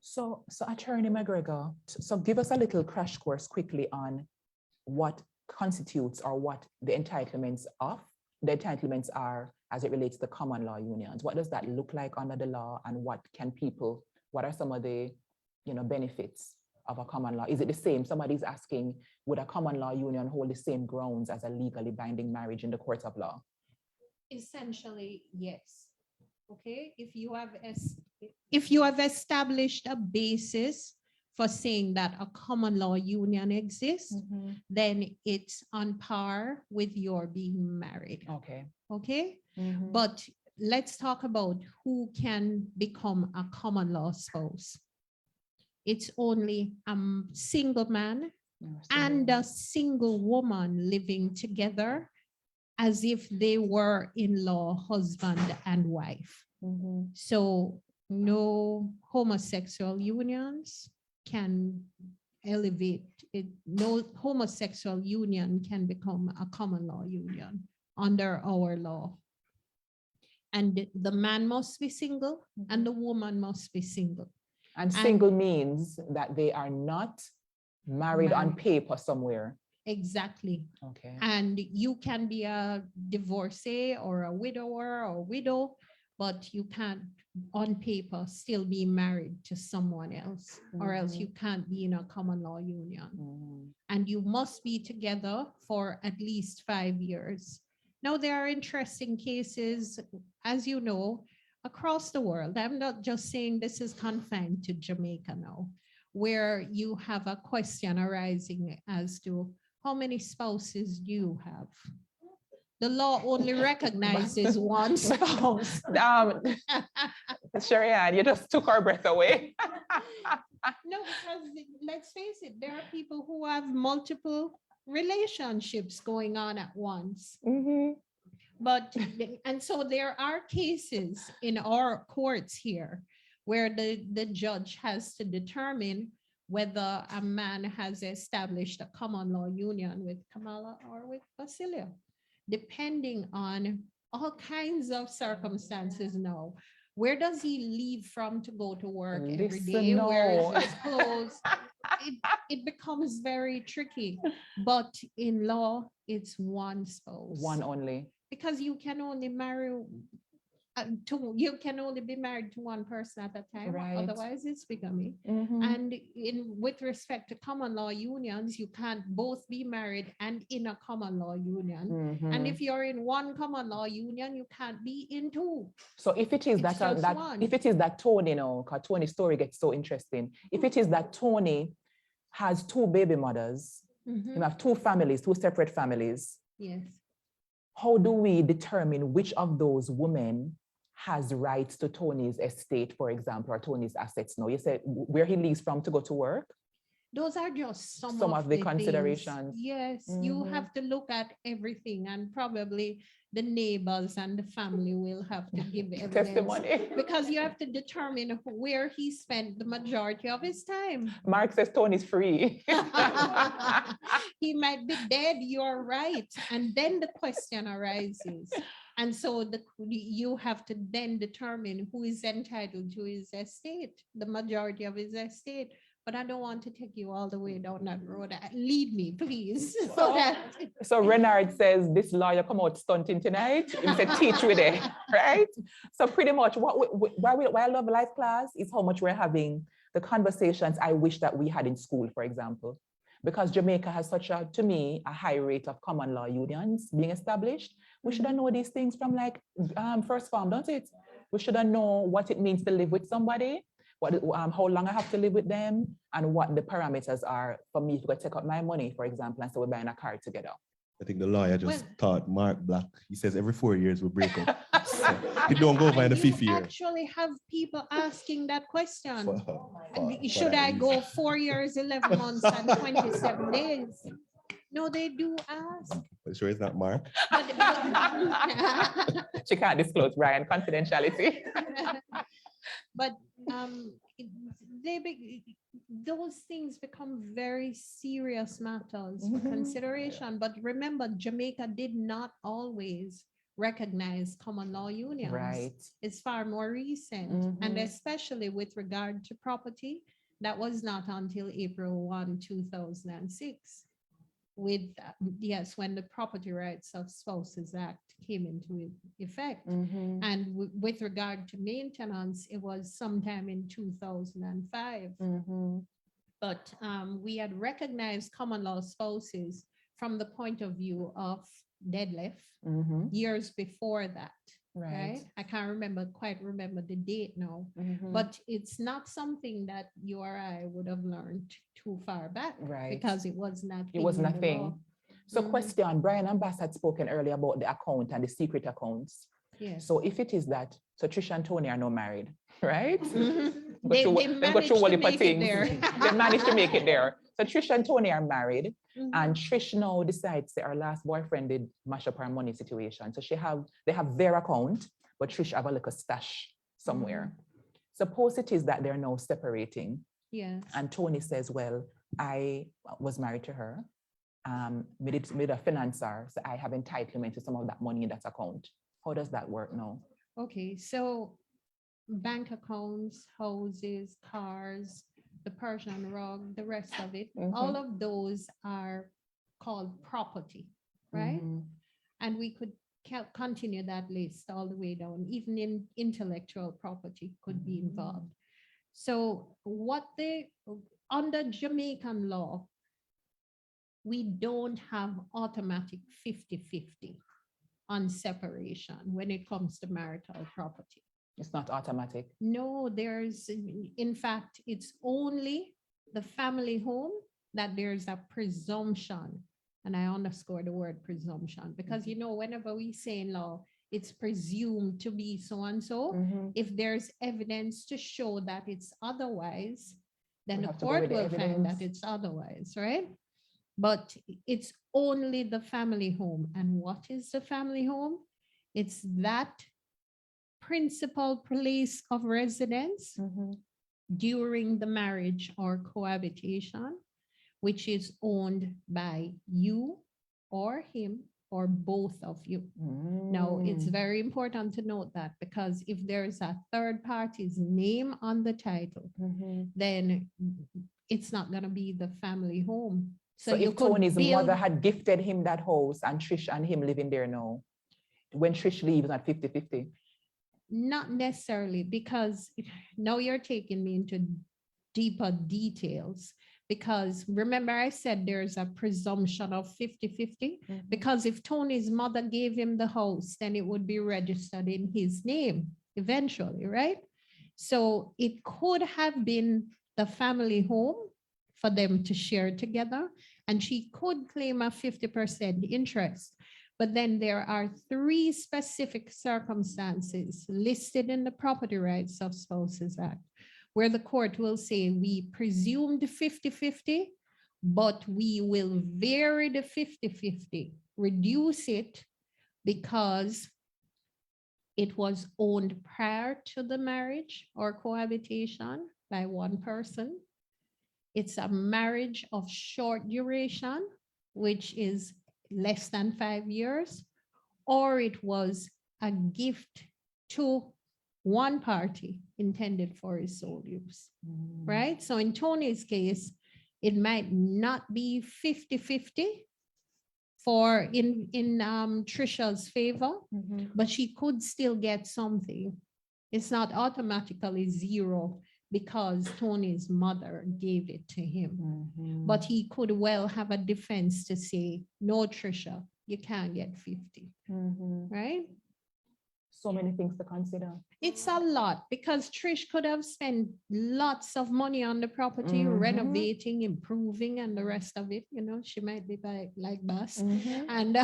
So Attorney McGregor, so give us a little crash course quickly on what constitutes or what the entitlements are as it relates to common law unions. What does that look like under the law, and what are some of the benefits of a common law? Is it the same? Somebody's asking, would a common law union hold the same grounds as a legally binding marriage in the courts of law? Essentially, yes. Okay, if you have established a basis for saying that a common law union exists, then it's on par with your being married. Okay. Okay, but let's talk about who can become a common law spouse. It's only a single man and a single woman living together as if they were in-law husband and wife. So no homosexual unions can elevate it. No homosexual union can become a common law union under our law. And the man must be single and the woman must be single. And single means that they are not married on paper somewhere. Exactly. Okay. And you can be a divorcee or a widower or widow, but you can't on paper still be married to someone else, or else you can't be in a common law union. And you must be together for at least 5 years. Now, there are interesting cases, as you know, across the world. I'm not just saying this is confined to Jamaica now, where you have a question arising as to how many spouses do you have? The law only recognizes one spouse. Sharianne, you just took our breath away. No, because let's face it, there are people who have multiple relationships going on at once. But, and so there are cases in our courts here where the judge has to determine whether a man has established a common law union with Kamala or with Basillia, depending on all kinds of circumstances now. Where does he leave from to go to work every day? Where is his clothes? It becomes very tricky. But in law, it's one spouse. One only. Because you can only marry you can only be married to one person at a time. Right. Otherwise, it's bigamy. And with respect to common law unions, you can't both be married and in a common law union. And if you're in one common law union, you can't be in two. So if it is that Tony, because Tony's story gets so interesting. If it is that Tony has two baby mothers, you have two families, two separate families. Yes. How do we determine which of those women has rights to Tony's estate, for example, or Tony's assets now? You said where he leaves from to go to work? Those are just some of the considerations. Things. Yes, you have to look at everything, and probably the neighbors and the family will have to give evidence. Testimony. Because you have to determine where he spent the majority of his time. Mark says Tony's free. He might be dead, you're right. And then the question arises. And so you have to then determine who is entitled to his estate, the majority of his estate. But I don't want to take you all the way down that road. Lead me, please. So Renard says this lawyer come out stunting tonight. He said teach with it, right? So pretty much why I love life class is how much we're having the conversations I wish that we had in school, for example. Because Jamaica has such a, to me, a high rate of common law unions being established. We should know these things from like first form, don't it? We should know what it means to live with somebody, how long I have to live with them, and what the parameters are for me to go take out my money, for example, and so we're buying a car together. I think the lawyer just taught Mark Black. He says every 4 years we break up. So he don't go by the 5th year. Actually have people asking that question. Should I go 4 years, 11 months, and 27 days? No, they do ask. I'm sure it's not Mark. She can't disclose, Brian, confidentiality. But those things become very serious matters for consideration. But remember, Jamaica did not always recognize common law unions. Right. It's far more recent. And especially with regard to property, that was not until April 1, 2006. with, yes, when the Property Rights of Spouses Act came into effect. Mhm. And with regard to maintenance, it was sometime in 2005. Mhm. But we had recognized common law spouses from the point of view of deadlift Mhm. years before that. Right. Right? I can't quite remember the date now, Mhm. but it's not something that you or I would have learned too far back, Right. because it was not. It wasn't a in the law. thing. So Mhm. question, Brian and Bass had spoken earlier about the account and the secret accounts. Yes. So if it is that, so Trish and Tony are now married, right? Mhm. Go They, through they go managed through all to the make it things. there. They managed to make it there. So Trish and Tony are married, Mhm. and Trish now decides that her last boyfriend did mash up her money situation. So they have their account, but Trish have a little stash somewhere. Suppose it is that they're now separating, Yes. and Tony says, well, I was married to her, made a financer, so I have entitlement to some of that money in that account. How does that work now? Okay, so bank accounts, houses, cars, the Persian rug, the rest of it, all Mhm. of those are called property, right? Mhm. And we could continue that list all the way down, even in intellectual property could be involved. So under Jamaican law, we don't have automatic 50-50 on separation when it comes to marital property. It's not automatic. No, in fact, it's only the family home that there's a presumption. And I underscore the word presumption because, whenever we say in law, it's presumed to be so and so. Mhm. If there's evidence to show that it's otherwise, then We the have to go court with the will find that evidence. it's otherwise, right? But it's only the family home. And what is the family home? It's that principal place of residence Mhm. during the marriage or cohabitation, which is owned by you or him or both of you. Now, it's Mm. very important to note that because if there's a third party's name on the title, Mhm. then it's not going to be the family home. So you if could Tony's build- mother had gifted him that house and Trish and him living there now, when Trish leaves at 50-50. Not necessarily, because now you're taking me into deeper details. Because remember, I said there's a presumption of 50-50. Because if Tony's mother gave him the house, then it would be registered in his name eventually, right? So it could have been the family home for them to share together, and she could claim a 50% interest. But then there are 3 specific circumstances listed in the Property Rights of Spouses Act, where the court will say we presumed 50-50, but we will vary the 50-50, reduce it because it was owned prior to the marriage or cohabitation by one person. It's a marriage of short duration, which is less than 5 years, or it was a gift to one party intended for his sole use, right? So in Tony's case, it might not be 50-50 for in Trisha's favor, but she could still get something. It's not automatically zero because Tony's mother gave it to him. But he could well have a defense to say, no, Trisha, you can't get 50, right? So many things to consider. It's a lot because Trish could have spent lots of money on the property, renovating, improving, and the rest of it. She might be like Bass. And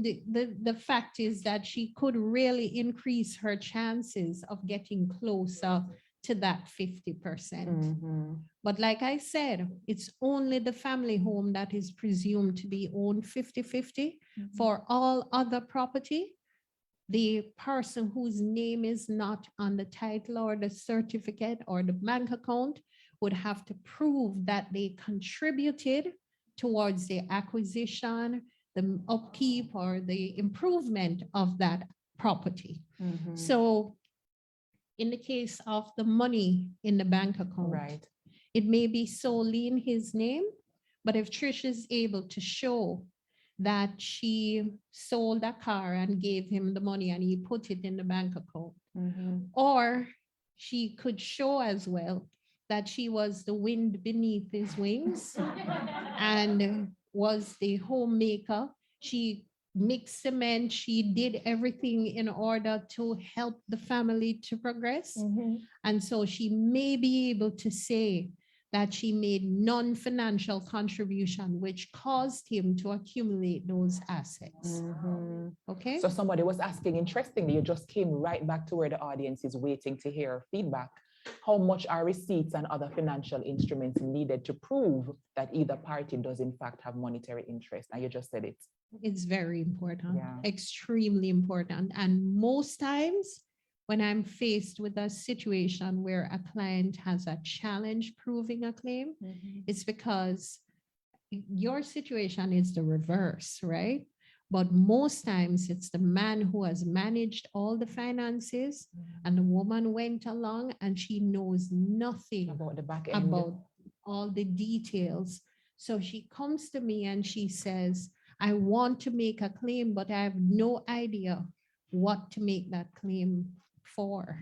the fact is that she could really increase her chances of getting closer to that 50%. But like I said, it's only the family home that is presumed to be owned 50-50. For all other property, the person whose name is not on the title or the certificate or the bank account would have to prove that they contributed towards the acquisition, the upkeep, or the improvement of that property. So in the case of the money in the bank account, Right. it may be solely in his name, But if Trish is able to show that she sold a car and gave him the money and he put it in the bank account, or she could show as well that she was the wind beneath his wings and was the homemaker. She mixed cement, she did everything in order to help the family to progress. And so she may be able to say that she made non-financial contribution, which caused him to accumulate those assets. Okay? So somebody was asking, interestingly, you just came right back to where the audience is waiting to hear feedback. How much are receipts and other financial instruments needed to prove that either party does in fact have monetary interest? And you just said it. It's very important, Yeah. extremely important. And most times when I'm faced with a situation where a client has a challenge proving a claim, it's because your situation is the reverse, right? But most times it's the man who has managed all the finances and the woman went along and she knows nothing About the back end. about all the details. So she comes to me and she says, I want to make a claim, but I have no idea what to make that claim for.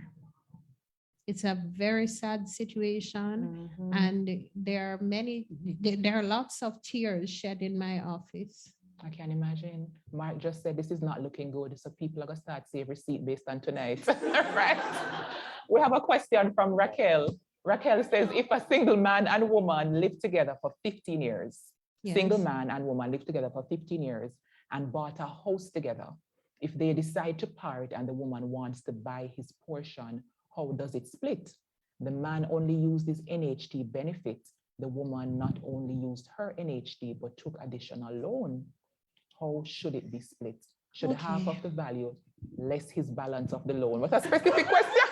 It's a very sad situation. And there are lots of tears shed in my office. I can imagine. Mark just said this is not looking good. So people are going to start saving receipt based on tonight. Right? We have a question from Raquel. Raquel says, if a single man and woman live together for 15 years, single man and woman live together for 15 years and bought a house together, if they decide to part and the woman wants to buy his portion, how does it split? The man only used his NHT benefit. The woman not only used her NHT, but took additional loan. How should it be split? Should half of the value less his balance of the loan? What's a specific question?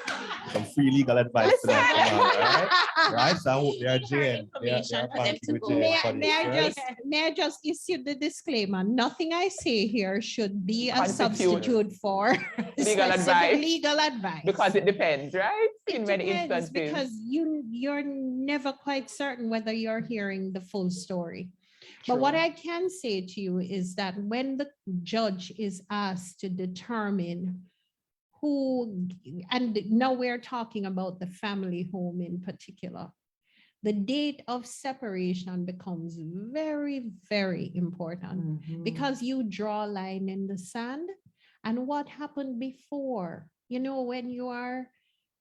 Some free legal advice tonight, right? Right? So I hope they are Jane. They are Information for them banking to with go. Jane for this, right? May I just issue the disclaimer? Nothing I say here should be a Constitute substitute for legal specific advice. legal advice. Because it depends, right? In It many depends, instances. because you're never quite certain whether you're hearing the full story. True. But what I can say to you is that when the judge is asked to determine who, and now we're talking about the family home in particular, the date of separation becomes very, very important because you draw a line in the sand. And what happened before, you know, when you are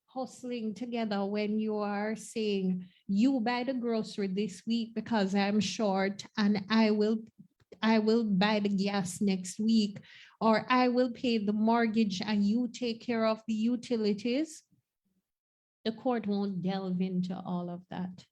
hustling together, when you are saying, you buy the grocery this week because I'm short and I will buy the gas next week, or I will pay the mortgage and you take care of the utilities. The court won't delve into all of that.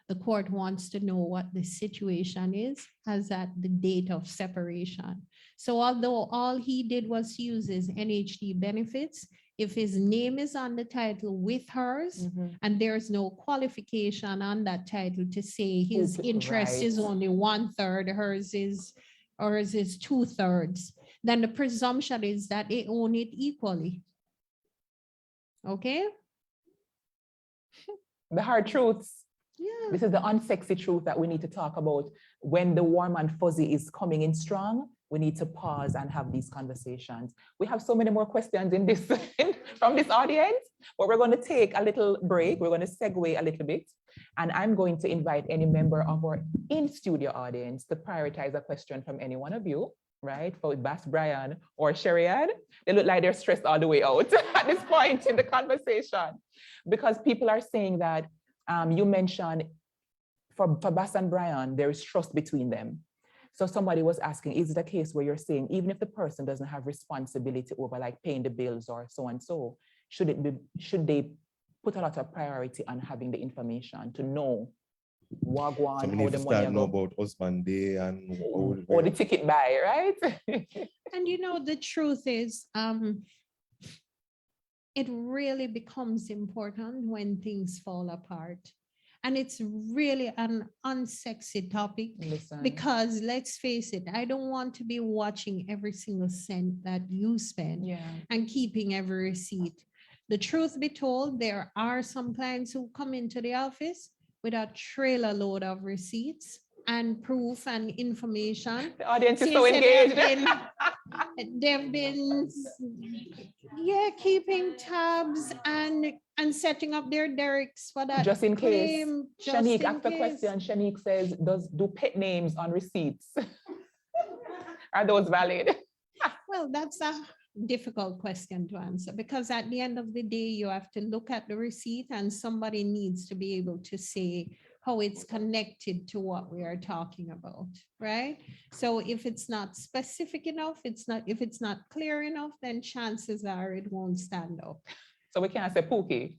The court wants to know what the situation is as at the date of separation. So although all he did was use his NHD benefits, if his name is on the title with hers and there's no qualification on that title to say his interest is only 1/3, hers is 2/3, then the presumption is that they own it equally. Okay? The hard truths. Yeah. This is the unsexy truth that we need to talk about. When the warm and fuzzy is coming in strong, we need to pause and have these conversations. We have so many more questions in this from this audience, but we're going to take a little break. We're going to segue a little bit. And I'm going to invite any member of our in-studio audience to prioritize a question from any one of you, right? For Bass, Brian, or Sherian. They look like they're stressed all the way out at this point in the conversation, because people are saying that you mentioned for Bass and Brian, there is trust between them. So somebody was asking, is it a case where you're saying, even if the person doesn't have responsibility over like paying the bills or so and so, should they put a lot of priority on having the information to know wagwan, So how the money know go, about husband day and or the ticket buy, right? And you know, the truth is, it really becomes important when things fall apart. And it's really an unsexy topic. Listen. Because let's face it, I don't want to be watching every single cent that you spend and keeping every receipt. The truth be told, there are some clients who come into the office with a trailer load of receipts and proof and information. The audience is She so said engaged. they've been yeah, keeping tabs and setting up their derricks for that Just in case. claim, just Shanique in asked the case. question. Shanique says, do pet names on receipts? Are those valid? Well, that's a difficult question to answer, because at the end of the day, you have to look at the receipt and somebody needs to be able to say how it's connected to what we are talking about, right? So if it's not specific enough, if it's not clear enough, then chances are it won't stand up. So we can't say Pookie.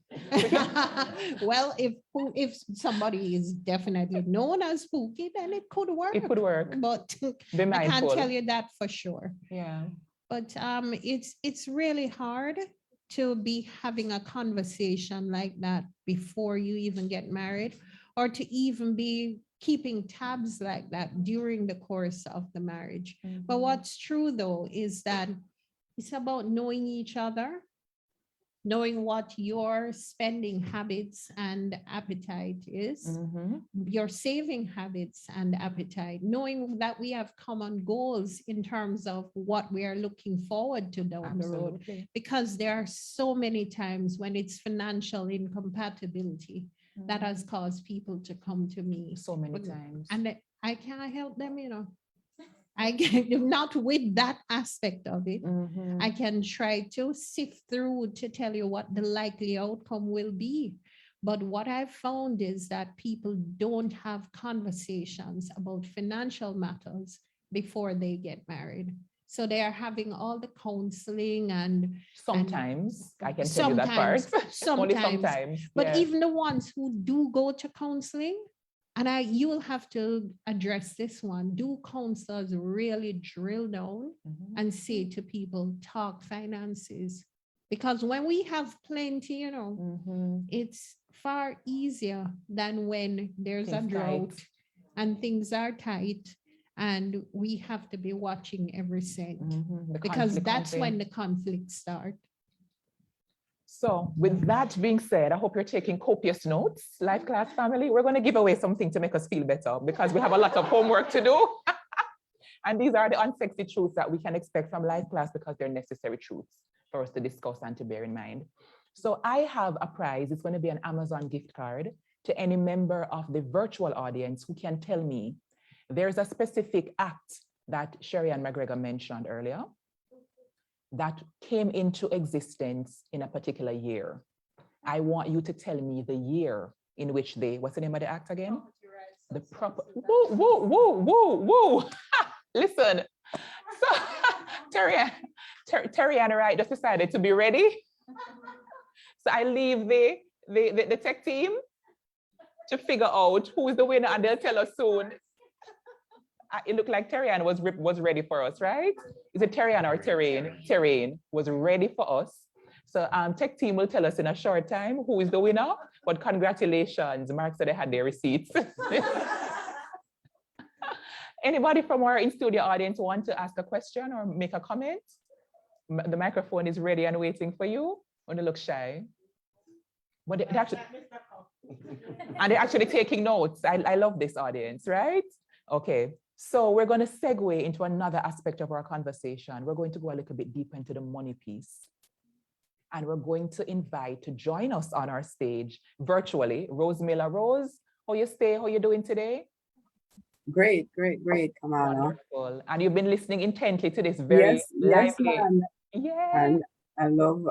Well, if somebody is definitely known as Pookie, then it could work. It could work. But Be I can't mindful. tell you that for sure. Yeah. But it's really hard to be having a conversation like that before you even get married, or to even be keeping tabs like that during the course of the marriage. But what's true though is that it's about knowing each other, knowing what your spending habits and appetite is, your saving habits and appetite, knowing that we have common goals in terms of what we are looking forward to down the road. Absolutely. Because there are so many times when it's financial incompatibility that has caused people to come to me. So many times. And I can't help them, you know. I can not with that aspect of it. I can try to sift through to tell you what the likely outcome will be. But what I've found is that people don't have conversations about financial matters before they get married. So they are having all the counseling and sometimes I can tell you that part. Only sometimes. But yeah. even the ones who do go to counseling, and you will have to address this one, do counselors really drill down and say to people, talk finances? Because when we have plenty, you know, it's far easier than when there's a drought and things are tight. And we have to be watching every cent, because that's when the conflicts start. So with that being said, I hope you're taking copious notes, Life Class family. We're going to give away something to make us feel better, because we have a lot of homework to do. And these are the unsexy truths that we can expect from Life Class, because they're necessary truths for us to discuss and to bear in mind. So I have a prize. It's going to be an Amazon gift card to any member of the virtual audience who can tell me there's a specific act that Sherry and McGregor mentioned earlier that came into existence in a particular year. I want you to tell me the year in which what's the name of the act again? The proper, whoa. Listen, so Terry-Ann Wright just decided to be ready. So I leave the tech team to figure out who is the winner, and they'll tell us soon. It looked like Terry-Ann was ready for us, right? Is it Terry-Ann or Terrain? Terrain was ready for us. So tech team will tell us in a short time who is the winner, but congratulations, Mark said they had their receipts. Anybody from our in-studio audience want to ask a question or make a comment? The microphone is ready and waiting for you. Don't look shy. But they're actually taking notes. I love this audience, right? Okay. So we're going to segue into another aspect of our conversation. We're going to go a little bit deeper into the money piece. And we're going to invite to join us on our stage virtually, Rose Miller. Rose, how you doing today? Great, Kamala. Wonderful. And you've been listening intently to this very lively. Ma'am. Yeah. And I love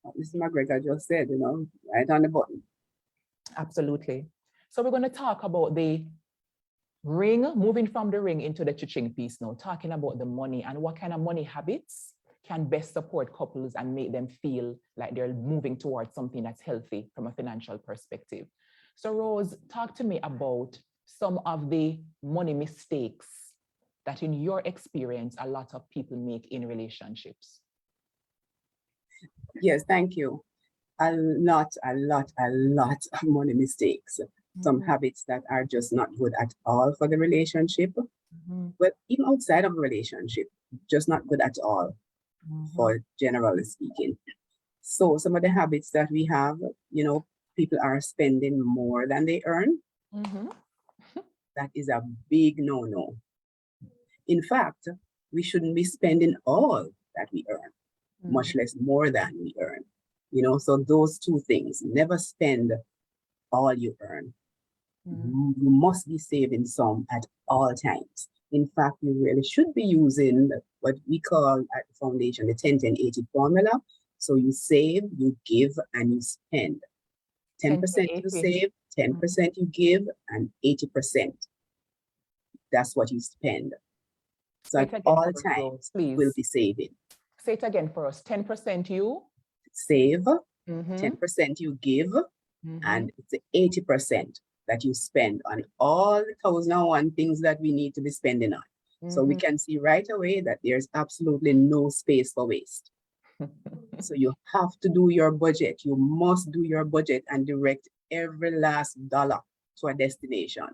what Mr. McGregor just said, you know, right on the button. Absolutely. So we're going to talk about the ring, moving from the ring into the cha-ching piece now, talking about the money and what kind of money habits can best support couples and make them feel like they're moving towards something that's healthy from a financial perspective. So Rose, talk to me about some of the money mistakes that in your experience, a lot of people make in relationships. Yes, thank you. A lot of money mistakes. Some habits that are just not good at all for the relationship. But even outside of a relationship, just not good at all, for generally speaking. So some of the habits that we have, you know, people are spending more than they earn. That is a big no-no. In fact, we shouldn't be spending all that we earn, much less more than we earn. So those two things, never spend all you earn. You must be saving some at all times. In fact, you really should be using what we call at the foundation the 10-10-80 formula. So you save, you give, and you spend. 10% you save, 10% you give, and 80%. That's what you spend. So at all times, please. We'll be saving. Say it again for us. 10% you save, 10% you give, and it's the 80% that you spend on all the 1,001 things that we need to be spending on. So we can see right away that there's absolutely no space for waste. So you have to do your budget. You must do your budget and direct every last dollar to a destination.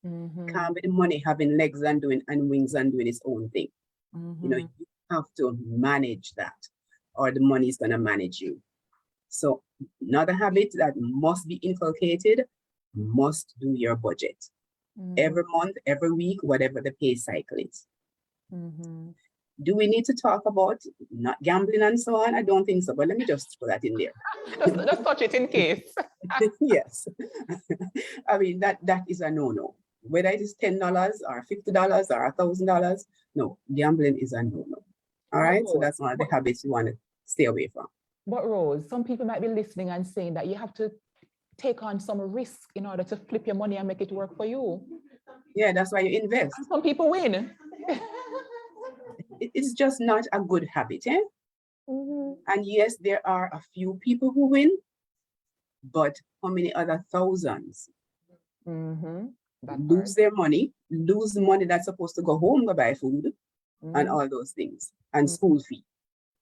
Can't be the money having legs and wings and doing its own thing. You have to manage that, or the money is going to manage you. So another habit that must be inculcated, must do your budget. Every month, every week, whatever the pay cycle is. Do we need to talk about not gambling and so on? I don't think so, but let me just put that in there. Just touch it in case. Yes. I mean, that is a no-no. Whether it is $10 or $50 or $1,000, no, gambling is a no-no. All right, so that's one of the habits you want to stay away from. But Rose, some people might be listening and saying that you have to take on some risk in order to flip your money and make it work for you. Yeah, that's why you invest. And some people win. It's just not a good habit, eh? And yes, there are a few people who win, but how many other thousands lose their money, lose the money that's supposed to go home to buy food and all those things, and school fee.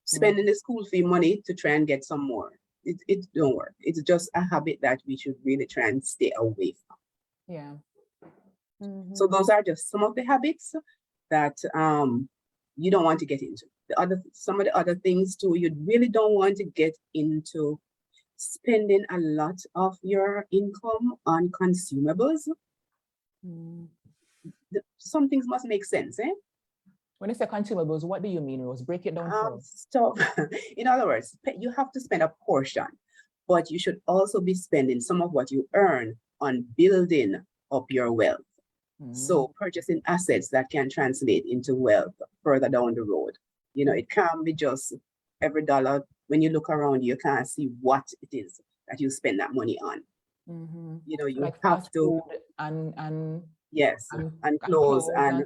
Spending the school fee money to try and get some more. It don't work. It's just a habit that we should really try and stay away from. Yeah. So those are just some of the habits that you don't want to get into. Some of the other things too, you really don't want to get into spending a lot of your income on consumables. Some things must make sense, eh? When you say consumables, what do you mean, Rose? Break it down for us. So, in other words, you have to spend a portion, but you should also be spending some of what you earn on building up your wealth. So purchasing assets that can translate into wealth further down the road. It can't be just every dollar. When you look around, you can't see what it is that you spend that money on. You like have to, and yes, and clothes and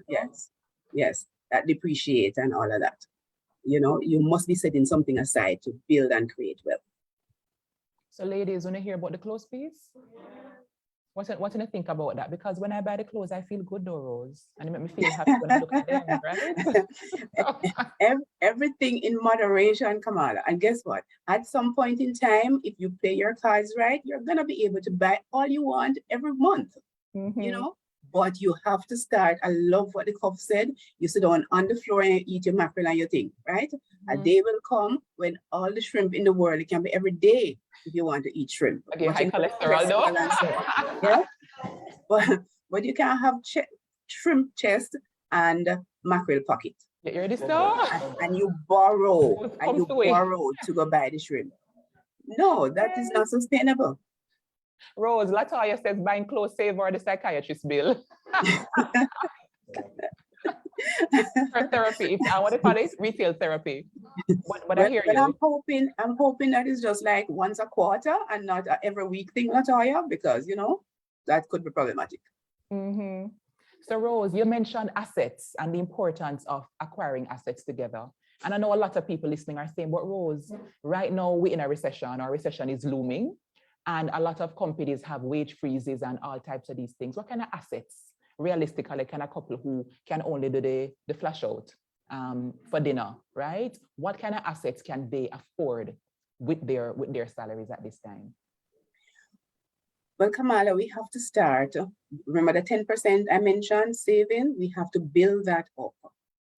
yes, that depreciate and all of that. You must be setting something aside to build and create wealth. So ladies, when you hear about the clothes piece, what do you think about that? Because when I buy the clothes, I feel good though, Rose. And it makes me feel happy when I look at them, right? Everything in moderation, Kamala. And guess what? At some point in time, if you play your cards right, you're going to be able to buy all you want every month, But you have to start. I love what the cup said. You sit down on the floor and you eat your mackerel and your thing, right? A day will come when all the shrimp in the world, it can be every day if you want to eat shrimp. Okay, high cholesterol, no? Yeah, but you can have shrimp chest and mackerel pocket. You hear this now? And you borrow to go buy the shrimp. No, that is not sustainable. Rose, Latoya says buying clothes save her the psychiatrist bill. For therapy, I want to call it retail therapy. But I hear you. I'm hoping that it's just like once a quarter and not every week thing, Latoya, because that could be problematic. So Rose, you mentioned assets and the importance of acquiring assets together. And I know a lot of people listening are saying, but Rose, right now we're in a recession, or recession is looming. And a lot of companies have wage freezes and all types of these things. What kind of assets, realistically, can a couple who can only do the flash out for dinner, right? What kind of assets can they afford with their salaries at this time? Well, Kamala, we have to start. Remember the 10% I mentioned saving? We have to build that up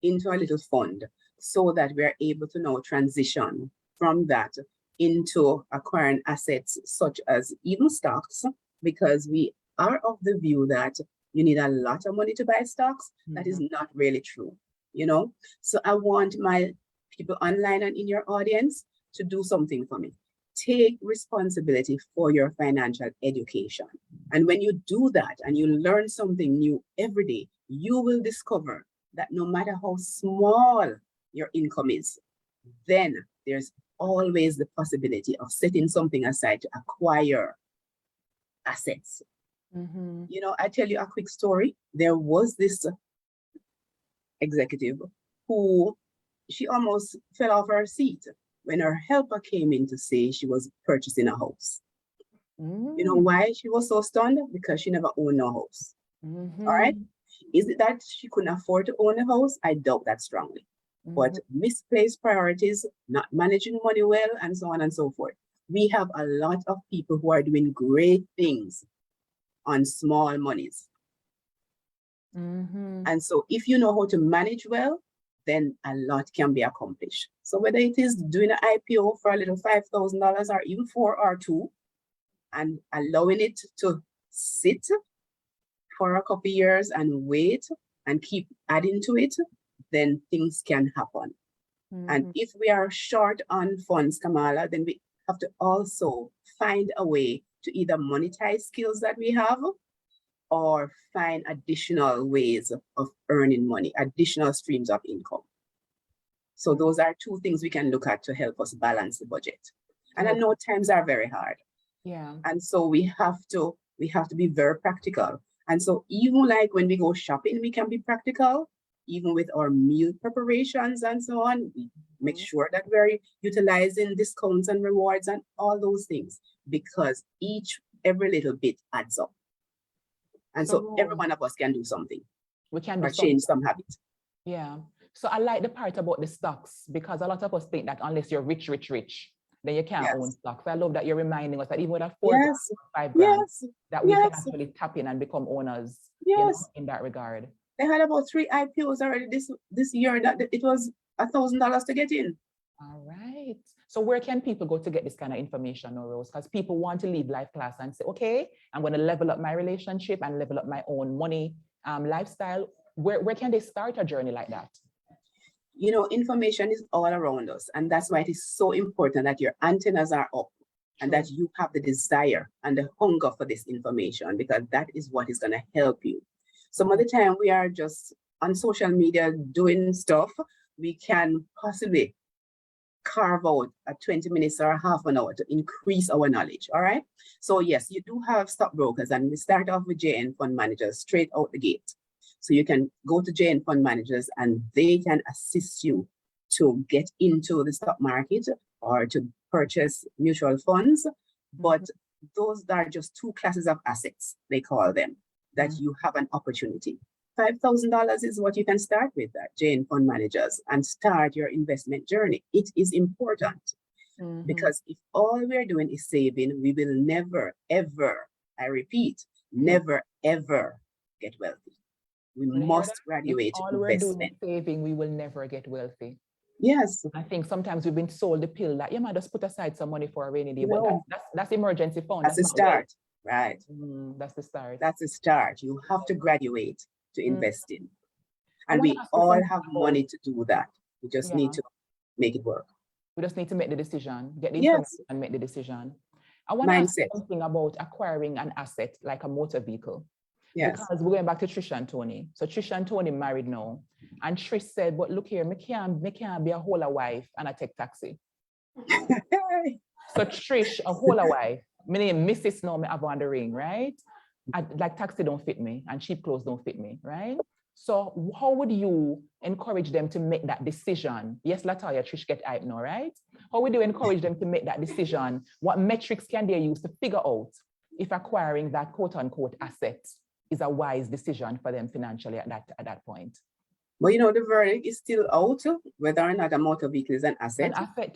into a little fund so that we are able to now transition from that into acquiring assets such as even stocks, because we are of the view that you need a lot of money to buy stocks. That is not really true, you know? So I want my people online and in your audience to do something for me. Take responsibility for your financial education. And when you do that and you learn something new every day, you will discover that no matter how small your income is, then there's always the possibility of setting something aside to acquire assets. You know, I tell you a quick story. There was this executive who she almost fell off her seat when her helper came in to say she was purchasing a house. You know why she was so stunned? Because she never owned no house. All right. Is it that she couldn't afford to own a house? I doubt that strongly. But misplaced priorities, not managing money well, and so on and so forth. We have a lot of people who are doing great things on small monies. And so if you know how to manage well, then a lot can be accomplished. So whether it is doing an IPO for a little $5,000 or even 4 or 2, and allowing it to sit for a couple of years and wait and keep adding to it, then things can happen. And if we are short on funds, Kamala, then we have to also find a way to either monetize skills that we have or find additional ways of earning money, additional streams of income. So those are 2 things we can look at to help us balance the budget. And I know times are very hard. Yeah. And so we have to be very practical. And so even like when we go shopping, we can be practical, even with our meal preparations and so on. We make sure that we're utilizing discounts and rewards and all those things, because every little bit adds up. And so every one of us can do something. We can do or change some habit. Yeah. So I like the part about the stocks, because a lot of us think that unless you're rich, then you can't own stocks. I love that you're reminding us that even with a 4 grand, 5 grand, that we can actually tap in and become owners in that regard. They had about 3 IPOs already this year that it was $1,000 to get in. All right. So where can people go to get this kind of information, Rose? Because people want to leave life class and say, okay, I'm going to level up my relationship and level up my own money lifestyle. Where can they start a journey like that? You know, information is all around us. And that's why it is so important that your antennas are up and that you have the desire and the hunger for this information, because that is what is going to help you. Some of the time we are just on social media doing stuff, we can possibly carve out a 20 minutes or a half an hour to increase our knowledge. All right. So yes, you do have stockbrokers, and we start off with JN Fund Managers straight out the gate. So you can go to JN Fund Managers and they can assist you to get into the stock market or to purchase mutual funds. But those are just 2 classes of assets, they call them, that you have an opportunity. $5,000 is what you can start with at JN Fund Managers and start your investment journey. It is important because if all we're doing is saving, we will never, ever, I repeat, never, ever get wealthy. We must graduate all investment. We're doing saving, we will never get wealthy. Yes. I think sometimes we've been sold the pill that you might just put aside some money for a rainy day, but that's emergency fund. That's the start, right? That's the start. That's the start. You have to graduate to invest in. And we all have money to do that. We just need to make it work. We just need to make the decision, get the information and make the decision. I want to ask something about acquiring an asset like a motor vehicle. Yes. Because we're going back to Trish and Tony. So Trish and Tony married now. And Trish said, but look here, me can't be a whole wife and I take taxi. So Trish, a whole wife, my name Mrs. No, me have on the ring, right? Like taxi don't fit me and cheap clothes don't fit me, right? So how would you encourage them to make that decision? Yes, Latoya, Trish get hype now, right? How would you encourage them to make that decision? What metrics can they use to figure out if acquiring that quote unquote asset is a wise decision for them financially at that point? Well, you know, the verdict is still out whether or not a motor vehicle is an asset,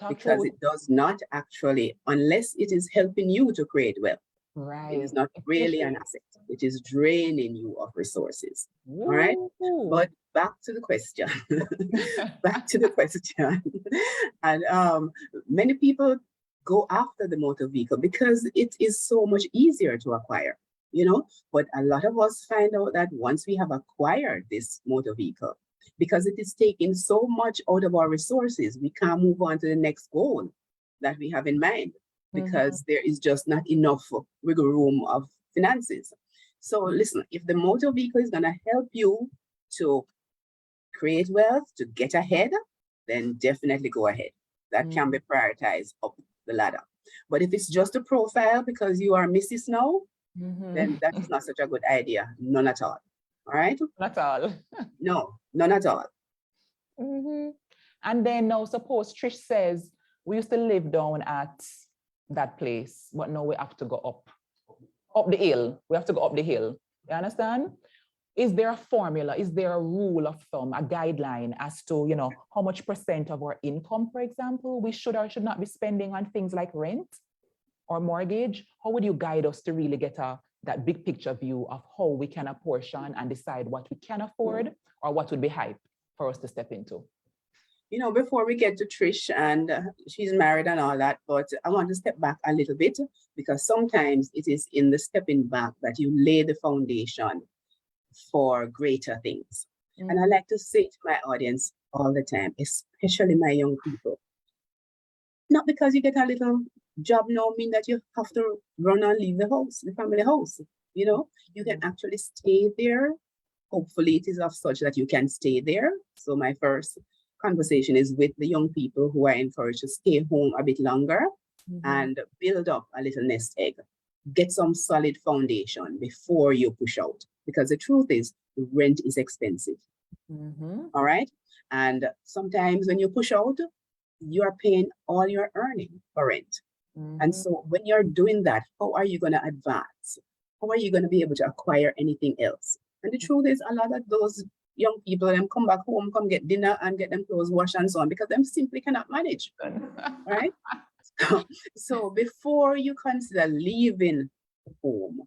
because it does not actually, unless it is helping you to create wealth. Right. It is not really an asset. It is draining you of resources. All right. But back to the question. Back to the question. And many people go after the motor vehicle because it is so much easier to acquire. you know, but a lot of us find out that once we have acquired this motor vehicle, because it is taking so much out of our resources, we can't move on to the next goal that we have in mind because there is just not enough wiggle room of finances. So listen, if the motor vehicle is going to help you to create wealth, to get ahead, then definitely go ahead. That can be prioritized up the ladder. But if it's just a profile because you are Mrs. Now, then that is not such a good idea. None at all. All right? Not all. No, none at all. And then now suppose Trish says, we used to live down at that place, but now we have to go up the hill. We have to go up the hill. You understand? Is there a formula? Is there a rule of thumb, a guideline as to, you know, how much percent of our income, for example, we should or should not be spending on things like rent or mortgage? How would you guide us to really get that big picture view of how we can apportion and decide what we can afford or what would be hype for us to step into? You know, before we get to Trish, and she's married and all that, but I want to step back a little bit because sometimes it is in the stepping back that you lay the foundation for greater things. And I like to say to my audience all the time, especially my young people, not because you get a little job now mean that you have to run and leave the house, the family house. You know, you can actually stay there. Hopefully it is of such that you can stay there. So my first conversation is with the young people who are encouraged to stay home a bit longer and build up a little nest egg. Get some solid foundation before you push out. Because the truth is, rent is expensive. All right? And sometimes when you push out, you are paying all your earning for rent. And so when you're doing that, how are you going to advance? How are you going to be able to acquire anything else? And the truth is, a lot of those young people, them come back home, come get dinner and get them clothes washed and so on, because them simply cannot manage. Right? So before you consider leaving home,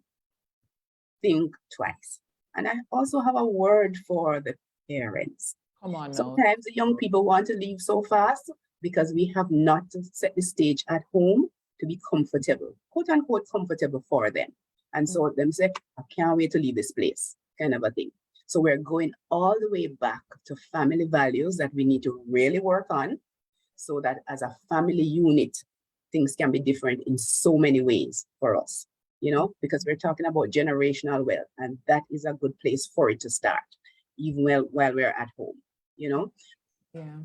think twice. And I also have a word for the parents. Come on now. Sometimes the young people want to leave so fast because we have not set the stage at home to be comfortable, quote unquote, comfortable for them. And so them say, I can't wait to leave this place, kind of a thing. So we're going all the way back to family values that we need to really work on so that as a family unit, things can be different in so many ways for us, you know, because we're talking about generational wealth, and that is a good place for it to start, even while we're at home, you know? Yeah.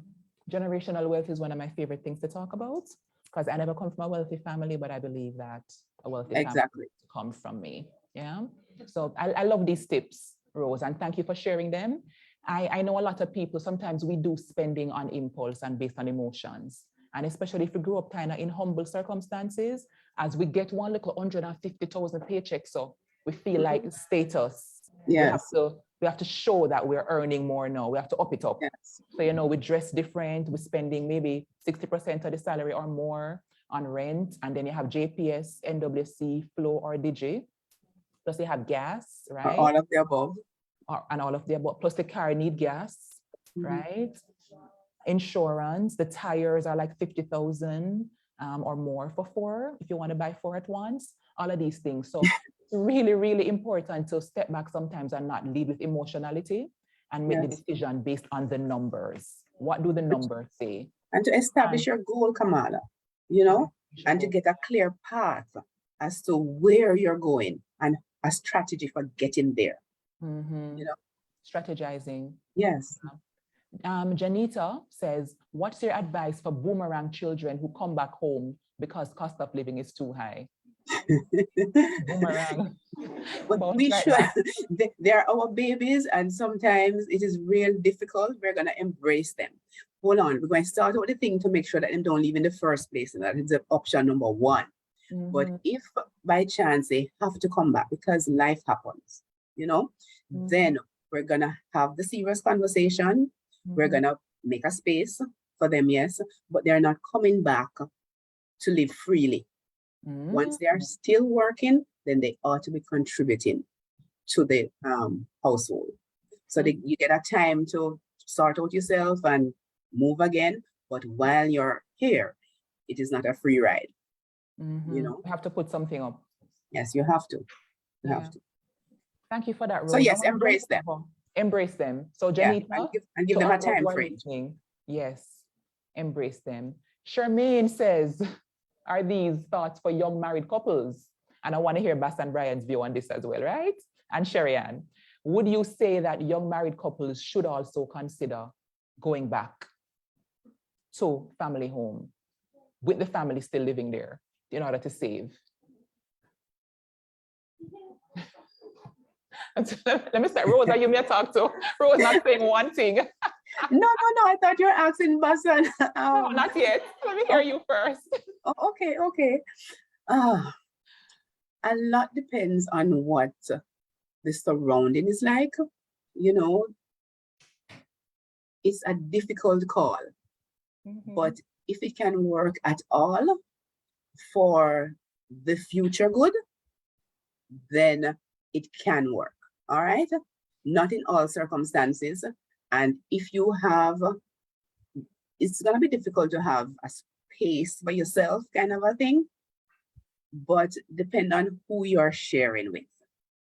Generational wealth is one of my favorite things to talk about because I never come from a wealthy family, but I believe that a wealthy family comes from me. Yeah. So I love these tips, Rose, and thank you for sharing them. I know a lot of people, sometimes we do spending on impulse and based on emotions. And especially if we grew up kind of in humble circumstances, as we get one little 150,000 paycheck, so we feel like status. Yes. We have to show that we're earning more now. We have to up it up. Yes. So, you know, we dress different. We're spending maybe 60% of the salary or more on rent. And then you have JPS, NWC, Flow, or Digi. Plus you have gas, right? All of the above. And all of the above. Plus the car need gas, right? Insurance, the tires are like 50,000 or more for 4 if you want to buy 4 at once. All of these things. So it's really, really important to step back sometimes and not lead with emotionality and make the decision based on the numbers. What do the numbers say? And to establish your goal, Kamala, you know, and to get a clear path as to where you're going and a strategy for getting there. You know, strategizing. Yes. Janita says, what's your advice for boomerang children who come back home because cost of living is too high? Boomerang. But we should, they are our babies, and sometimes it is real difficult. We're going to embrace them. Hold on, we're going to start with the thing to make sure that they don't leave in the first place, and that is option number 1. But if by chance they have to come back because life happens, you know, then we're going to have the serious conversation. We're going to make a space for them, yes, but they're not coming back to live freely. Once they are still working, then they ought to be contributing to the household. So you get a time to sort out yourself and move again. But while you're here, it is not a free ride. You know, you have to put something up. Yes, you have to. You have to. Thank you for that, Rose. So yes, I wanna embrace jump them. over- Embrace them. So Yeah, Janita, and give to them a all those time who are frame. listening, yes, embrace them. Charmaine says, are these thoughts for young married couples? And I want to hear Bass and Brian's view on this as well, right? And Sherry Ann, would you say that young married couples should also consider going back to family home with the family still living there in order to save? Let me start. Rose, are you may talk to? Rose not saying one thing. No. I thought you were asking Basan. No, not yet. Let me hear you first. Okay. A lot depends on what the surrounding is like. You know, it's a difficult call, but if it can work at all for the future good, then it can work. All right. Not in all circumstances. And if you have, it's going to be difficult to have a space for yourself, kind of a thing. But depend on who you're sharing with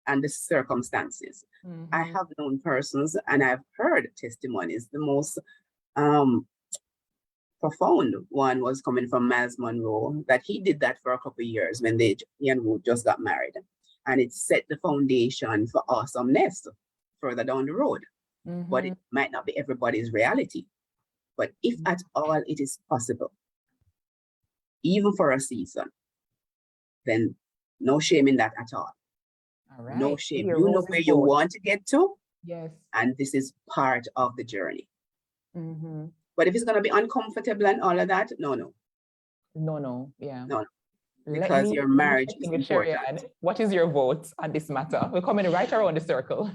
and the circumstances. I have known persons and I've heard testimonies. The most profound one was coming from Miles Monroe, that he did that for a couple of years when he and Ruth just got married. And it set the foundation for awesomeness further down the road. But it might not be everybody's reality. But if at all it is possible, even for a season, then no shame in that at all. All right. No shame. Your You know Rose where is you both. want to get to, Yes. and this is part of the journey. But if it's going to be uncomfortable and all of that, no. Yeah. No. Because your marriage is important. What is your vote on this matter? We're coming right around the circle.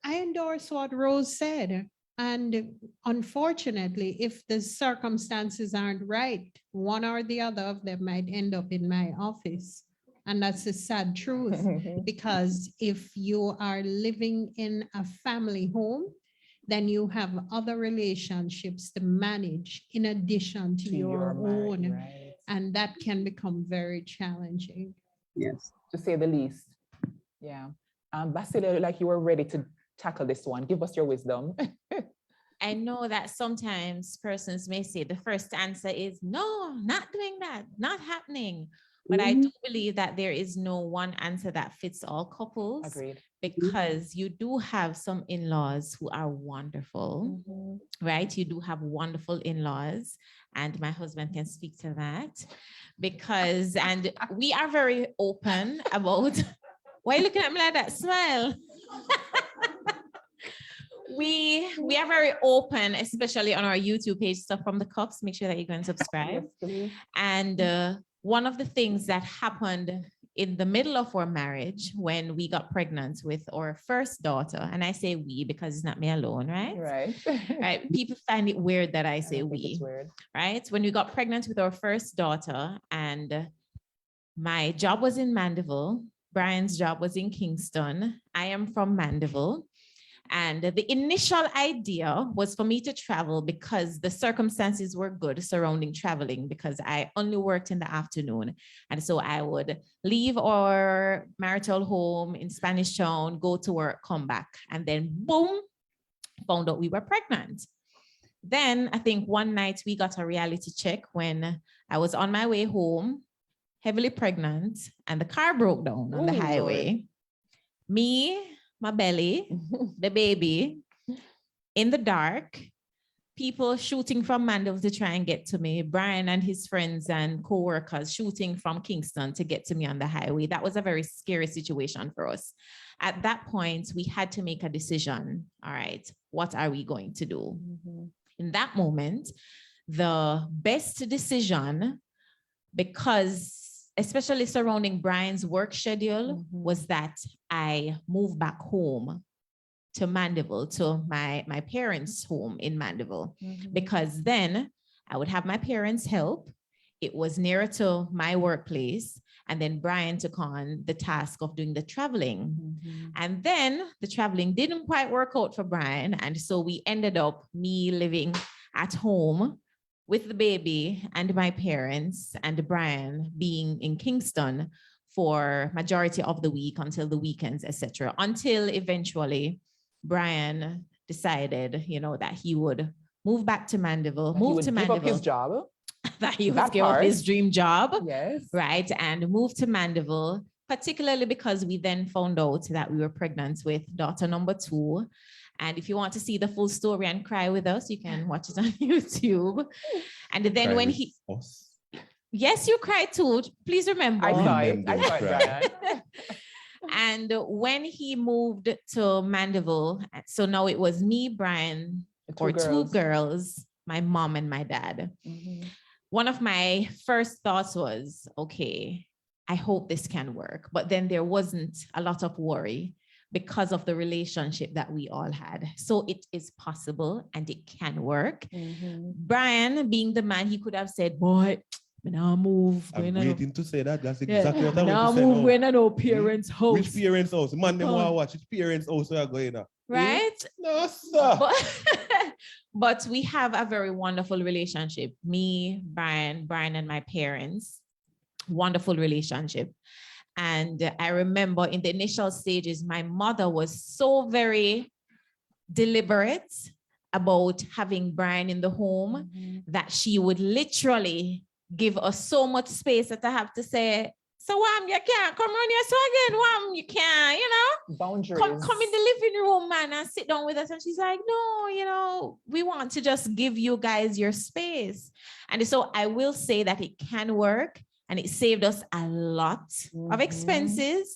I endorse what Rose said. And unfortunately, if the circumstances aren't right, one or the other of them might end up in my office. And that's the sad truth, because if you are living in a family home, then you have other relationships to manage in addition to your own. Right. And that can become very challenging. Yes. To say the least. Yeah. Basillia, like you were ready to tackle this one. Give us your wisdom. I know that sometimes persons may say the first answer is no, not doing that, not happening. But I do believe that there is no one answer that fits all couples. Agreed. Because you do have some in-laws who are wonderful, right? You do have wonderful in-laws, and my husband can speak to that. And we are very open about, why are you looking at me like that? Smile. We are very open, especially on our YouTube page, Stuff from the Cups. Make sure that you go and subscribe. Yes, and one of the things that happened in the middle of our marriage, when we got pregnant with our first daughter, and I say we because it's not me alone, right? Right. Right. People find it weird that I say we, right? When we got pregnant with our first daughter, and my job was in Mandeville, Brian's job was in Kingston. I am from Mandeville. And the initial idea was for me to travel because the circumstances were good surrounding traveling, because I only worked in the afternoon. And so I would leave our marital home in Spanish Town, go to work, come back, and then boom, found out we were pregnant. Then I think one night we got a reality check when I was on my way home, heavily pregnant, and the car broke down on the highway. Lord. Me, my belly, the baby, in the dark, people shooting from Mandeville to try and get to me, Brian and his friends and co-workers shooting from Kingston to get to me on the highway. That was a very scary situation for us. At that point, we had to make a decision. All right, what are we going to do? In that moment, the best decision, because especially surrounding Brian's work schedule, was that I moved back home to Mandeville, to my parents' home in Mandeville, because then I would have my parents' help. It was nearer to my workplace. And then Brian took on the task of doing the traveling. And then the traveling didn't quite work out for Brian. And so we ended up me living at home with the baby and my parents, and Brian being in Kingston for majority of the week until the weekends, etc. Until eventually Brian decided, that he would move back to Mandeville, Give up his job. that he would That give up part. his dream job, Yes. right? And move to Mandeville, particularly because we then found out that we were pregnant with daughter number 2. And if you want to see the full story and cry with us, you can watch it on YouTube. And then Cry when with he, us. yes, you cried too. Please remember. I saw it. Remember I saw it, cry. Brian. And when he moved to Mandeville, so now it was me, Brian, The two girls, my mom and my dad. Mhm. One of my first thoughts was, okay, I hope this can work. But then there wasn't a lot of worry because of the relationship that we all had. So it is possible and it can work. Mhm. Brian, being the man, he could have said, boy, now move. I'm waiting to say that. That's exactly what I Now want to say. move now. when I know parents' house. Which parents' house? Man, them want to watch it. Parents' house, so you're going now. Right? No, sir. But we have a very wonderful relationship. Me, Brian and my parents, wonderful relationship. And I remember in the initial stages, my mother was so very deliberate about having Brian in the home that she would literally give us so much space that I have to say, so you can't come around here. So again, you can't, Boundaries. come in the living room, man, and sit down with us. And she's like, no, we want to just give you guys your space. And so I will say that it can work. And it saved us a lot of expenses.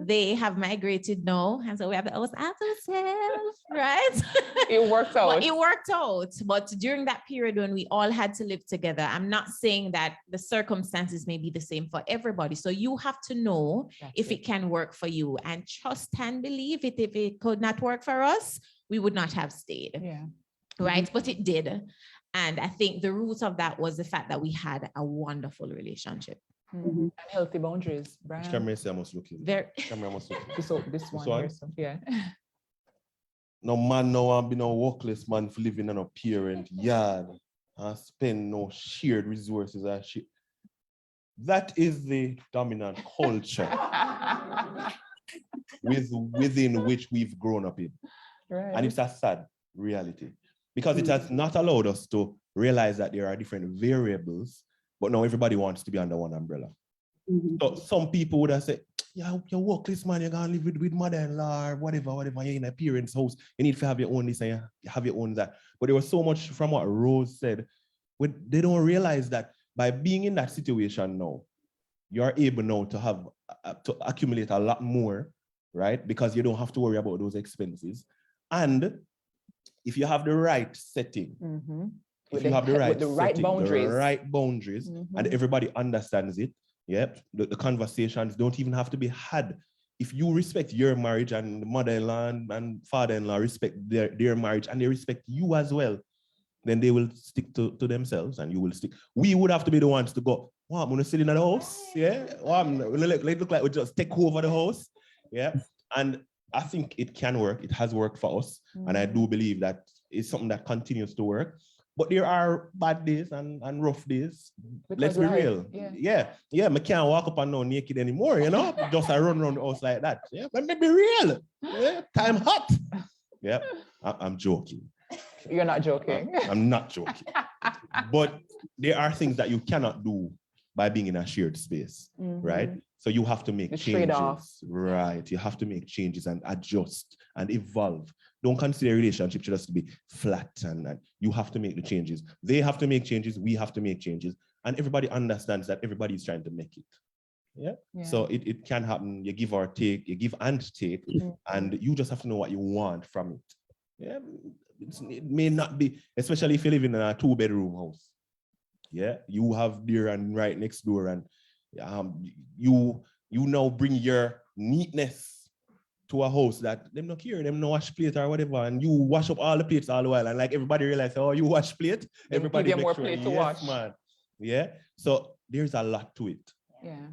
They have migrated now. And so we have the house ourselves, right? It worked out. But it worked out. But during that period when we all had to live together, I'm not saying that the circumstances may be the same for everybody. So you have to know if it can work for you, and trust and believe it. If it could not work for us, we would not have stayed. Yeah. Right? But it did. And I think the root of that was the fact that we had a wonderful relationship. And healthy boundaries, Which Brian. camera I must look in? Very. Camera I must look in. This one. one? Here, so, yeah. No man, no one be no workless man for living in a parent yard and spend no shared resources and shit. That is the dominant culture within which we've grown up in. Right. And it's a sad reality because it has not allowed us to realize that there are different variables, but now everybody wants to be under one umbrella. So some people would have said, yeah, you're workless, man, you're gonna live with mother-in-law or whatever, you're in a parent's house, you need to have your own this and you have your own that. But there was so much from what Rose said, they don't realize that by being in that situation now, you're able now to have to accumulate a lot more, right? Because you don't have to worry about those expenses. And if you have the right setting, if you have the right boundaries, and everybody understands it, the conversations don't even have to be had. If you respect your marriage and the mother-in-law and father-in-law respect their marriage and they respect you as well, then they will stick to themselves and you will stick. We would have to be the ones to go, wow, I'm gonna sit in the house, look like we just take over the house, and I think it can work. It has worked for us, and I do believe that it's something that continues to work. But there are bad days and rough days. Let's be real. Yeah. I can't walk up and down naked anymore, just I run around the house like that. Yeah, but let's be real. Yeah, time hot. Yeah, I'm joking. You're not joking. I'm not joking. But there are things that you cannot do by being in a shared space, right? So you have to make changes, trade-off. right? You have to make changes and adjust and evolve. Don't consider a relationship just to be flat and you have to make the changes. They have to make changes. We have to make changes. And everybody understands that everybody is trying to make it. Yeah. So it can happen. You give or take, you give and take, and you just have to know what you want from it. Yeah. It may not be, especially if you live in a 2-bedroom house. Yeah. You have beer and right next door, and you now bring your neatness to a house that them not care, them no wash plate or whatever, and you wash up all the plates all the while, and like everybody realize, oh, you wash plate, everybody give you make more sure, plate to yes, wash. man. Yeah. So there's a lot to it. Yeah.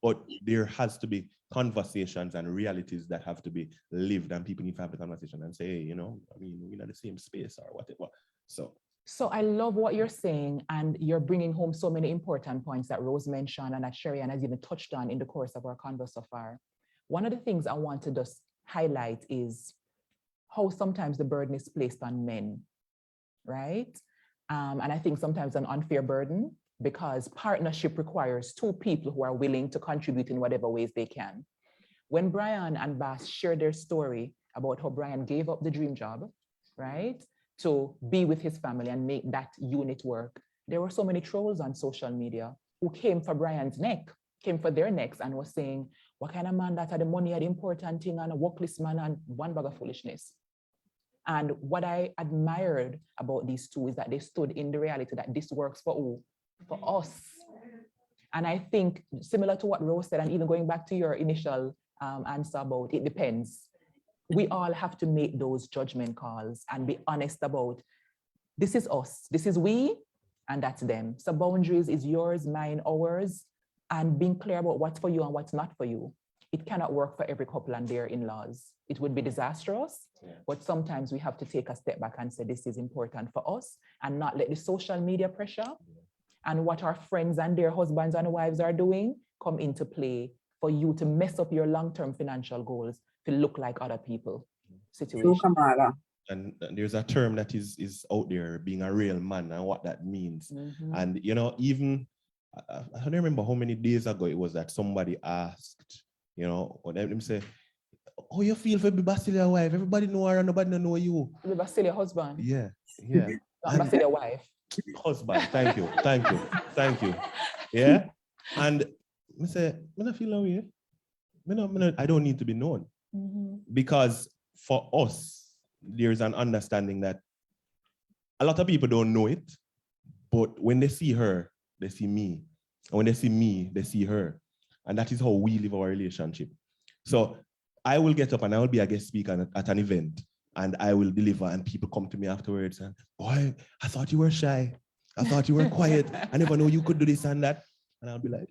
But there has to be conversations and realities that have to be lived, and people need to have the conversation and say, hey, we're in the same space or whatever. So So I love what you're saying, and you're bringing home so many important points that Rose mentioned and that Sherry has even touched on in the course of our converse so far. One of the things I want to just highlight is how sometimes the burden is placed on men, right? And I think sometimes an unfair burden, because partnership requires two people who are willing to contribute in whatever ways they can. When Brian and Bass shared their story about how Brian gave up the dream job, right, to be with his family and make that unit work, there were so many trolls on social media who came for Brian's neck, came for their necks and was saying, what kind of man that had the money are the important thing and a workless man and one bag of foolishness. And what I admired about these two is that they stood in the reality that this works for who? For us. And I think similar to what Rose said, and even going back to your initial answer about it depends, we all have to make those judgment calls and be honest about this is us, this is we, and that's them. So boundaries is yours, mine, ours, and being clear about what's for you and what's not for you. It cannot work for every couple and their in-laws. It would be disastrous, but sometimes we have to take a step back and say this is important for us and not let the social media pressure and what our friends and their husbands and wives are doing come into play for you to mess up your long-term financial goals to look like other people. True, Kamala. And there's a term that is out there, being a real man, and what that means. And you know, even I don't remember how many days ago it was that somebody asked, you know, or them say, how you feel for the Basillia wife? Everybody know her and nobody know you. The Basillia husband. Yeah. Not Basillia wife. Husband, thank you. Yeah. And I say, I don't feel no way. I don't need to be known. Because for us, there's an understanding that a lot of people don't know it, but when they see her, they see me. And when they see me, they see her. And that is how we live our relationship. So I will get up and I will be a guest speaker at an event and I will deliver and people come to me afterwards and, boy, I thought you were shy. I thought you were quiet. I never know you could do this and that. And I'll be like,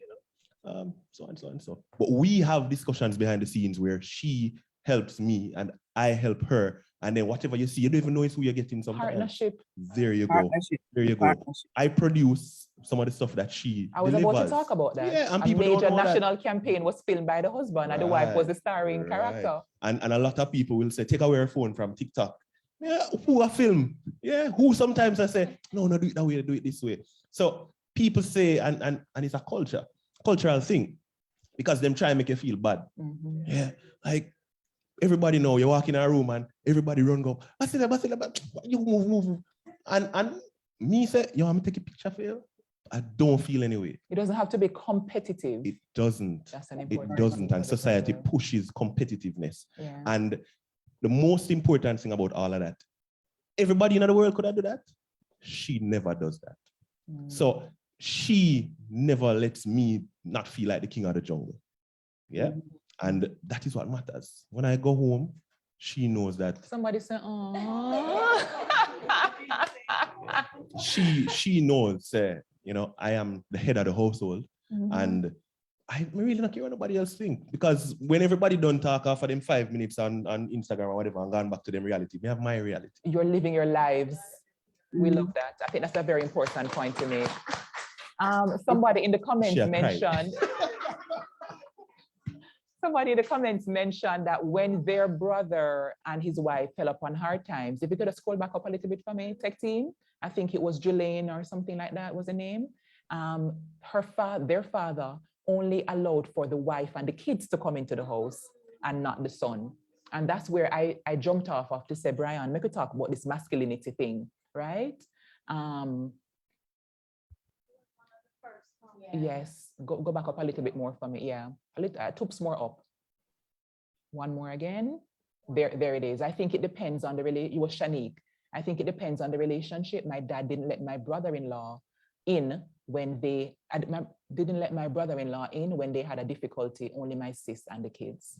so and so and so. But we have discussions behind the scenes where she helps me and I help her. And then whatever you see, you don't even know it's who you're getting sometimes. Partnership. There you go. There you go. I produce some of the stuff that she I was delivers. about to talk about that. Yeah, and a people major don't know national campaign was filmed by the husband and the wife was the starring character. And a lot of people will say, take away your phone from TikTok. Yeah, who a film? Yeah, who sometimes I say, no, do it that way, do it this way. So people say, and it's a cultural thing, because them try and make you feel bad. Yeah, like everybody know you walk in a room and everybody run go, Basillia, you move. And me say, yo, I'm gonna take a picture for you. I don't feel anyway. It doesn't have to be competitive. It doesn't. That's an important It doesn't. And society pushes competitiveness. Yeah. And the most important thing about all of that, everybody in the world could have do that. She never does that. So she never lets me not feel like the king of the jungle. Yeah. And that is what matters. When I go home, she knows that. Somebody say, oh. She knows, you know, I am the head of the household, and I really don't care what nobody else think, because when everybody done talk after them 5 minutes on Instagram or whatever and gone back to them reality, we have my reality. You're living your lives. We love that. I think that's a very important point to make. Somebody in the comments mentioned. Somebody in the comments mentioned that when their brother and his wife fell upon hard times, if you could have scrolled back up a little bit for me, tech team, I think it was Julaine or something like that was the name. Their father only allowed for the wife and the kids to come into the house and not the son. And that's where I jumped off of to say, Brian, we could talk about this masculinity thing, right? Yes, go back up a little bit more for me. Yeah, a little, 2 more up. One more again. There it is. I think it depends on the relationship. You were Shanique. I think it depends on the relationship. My dad didn't let my brother-in-law in when they had a difficulty. Only my sis and the kids.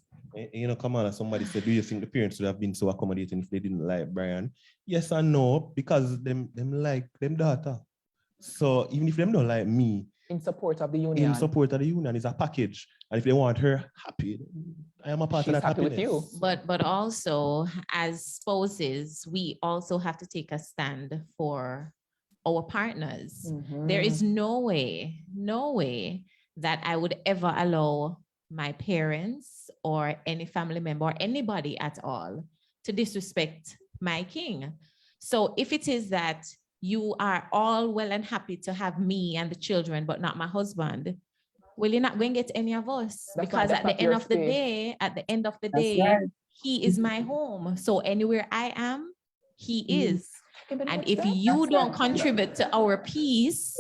You know, Kamala, somebody said, do you think the parents would have been so accommodating if they didn't like Brian? Yes and no, because them like them daughter. So even if them don't like me, in support of the union. In support of the union is a package. And if they want her happy, I am a part of that happy happiness. with you. But also, as spouses, we also have to take a stand for our partners. Mm-hmm. There is no way that I would ever allow my parents or any family member or anybody at all to disrespect my king. So if it is that you are all well and happy to have me and the children, but not my husband, well, you're not going to get any of us. That's Because right, at that's the not end your of the space. day, That's right. he is my home. So anywhere I am, he is. And if you That's don't right. contribute to our peace,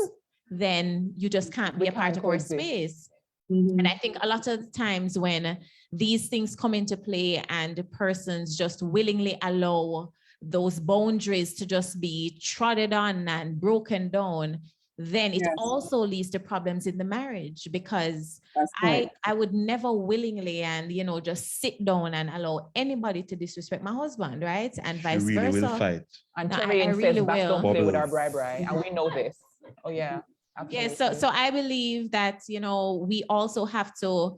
then you just can't be We a part can't of our coexist. space. Mhm. And I think a lot of times when these things come into play and persons just willingly allow those boundaries to just be trodden on and broken down, then it Yes. also leads to problems in the marriage, because That's right. I would never willingly and, just sit down and allow anybody to disrespect my husband, right? And She vice really will versa. fight. And No, Terry I says, really "Bass don't will. play with our Bubbles. bri, and we know this." Oh yeah, Yeah, absolutely. so I believe that we also have to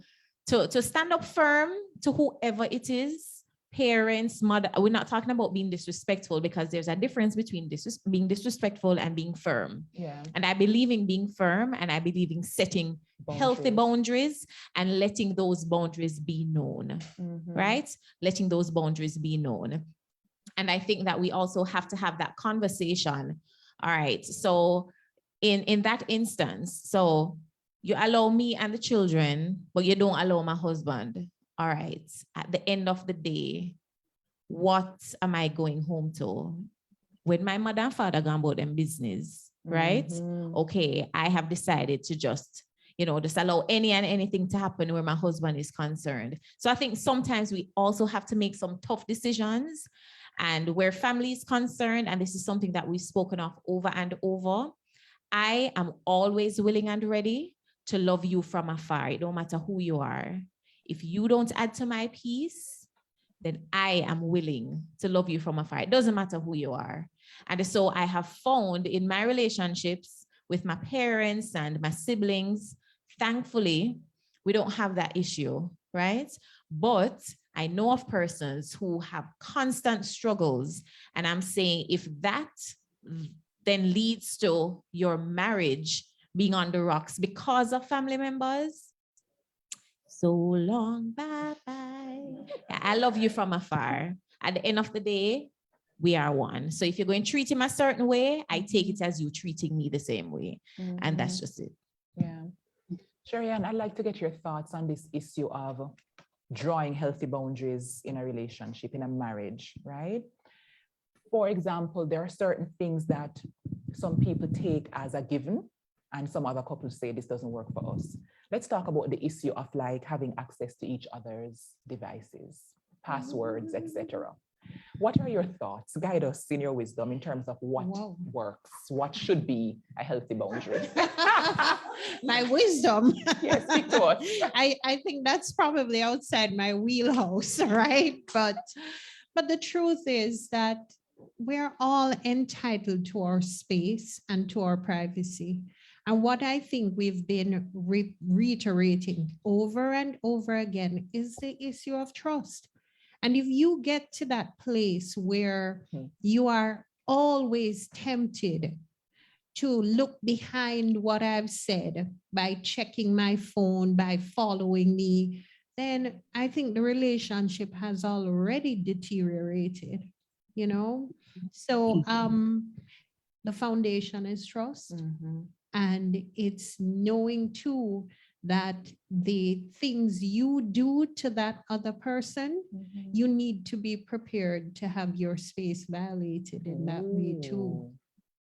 stand up firm to whoever it is, parents, mother. We're not talking about being disrespectful, because there's a difference between being disrespectful and being firm. Yeah, And I believe in being firm, and I believe in setting healthy boundaries and letting those boundaries be known, Mhm. right? Letting those boundaries be known. And I think that we also have to have that conversation. All right, so in that instance, so you allow me and the children, but you don't allow my husband. All right, at the end of the day, what am I going home to? When my mother and father gone about them business, right? Mhm. Okay, I have decided to just allow any and anything to happen where my husband is concerned. So I think sometimes we also have to make some tough decisions, and where family is concerned, and this is something that we've spoken of over and over, I am always willing and ready to love you from afar. It don't matter who you are. If you don't add to my peace, then I am willing to love you from afar. It doesn't matter who you are. And so I have found in my relationships with my parents and my siblings, thankfully, we don't have that issue, right? But I know of persons who have constant struggles. And I'm saying, if that then leads to your marriage being on the rocks because of family members, so long, bye-bye. I love you from afar. At the end of the day, we are one. So if you're going to treat him a certain way, I take it as you treating me the same way. And that's just it. Yeah. Sherry-Ann, I'd like to get your thoughts on this issue of drawing healthy boundaries in a relationship, in a marriage, right? For example, there are certain things that some people take as a given, and some other couples say this doesn't work for us. Let's talk about the issue of like having access to each other's devices, passwords, etc. What are your thoughts? Guide us in your wisdom in terms of what works, what should be a healthy boundary. My wisdom. Yes, speak to us. I think that's probably outside my wheelhouse, right? But the truth is that we're all entitled to our space and to our privacy. And what I think we've been reiterating over and over again is the issue of trust. And if you get to that place where you are always tempted to look behind what I've said by checking my phone, by following me, then I think the relationship has already deteriorated, So the foundation is trust. And it's knowing too that the things you do to that other person, you need to be prepared to have your space violated in that way too.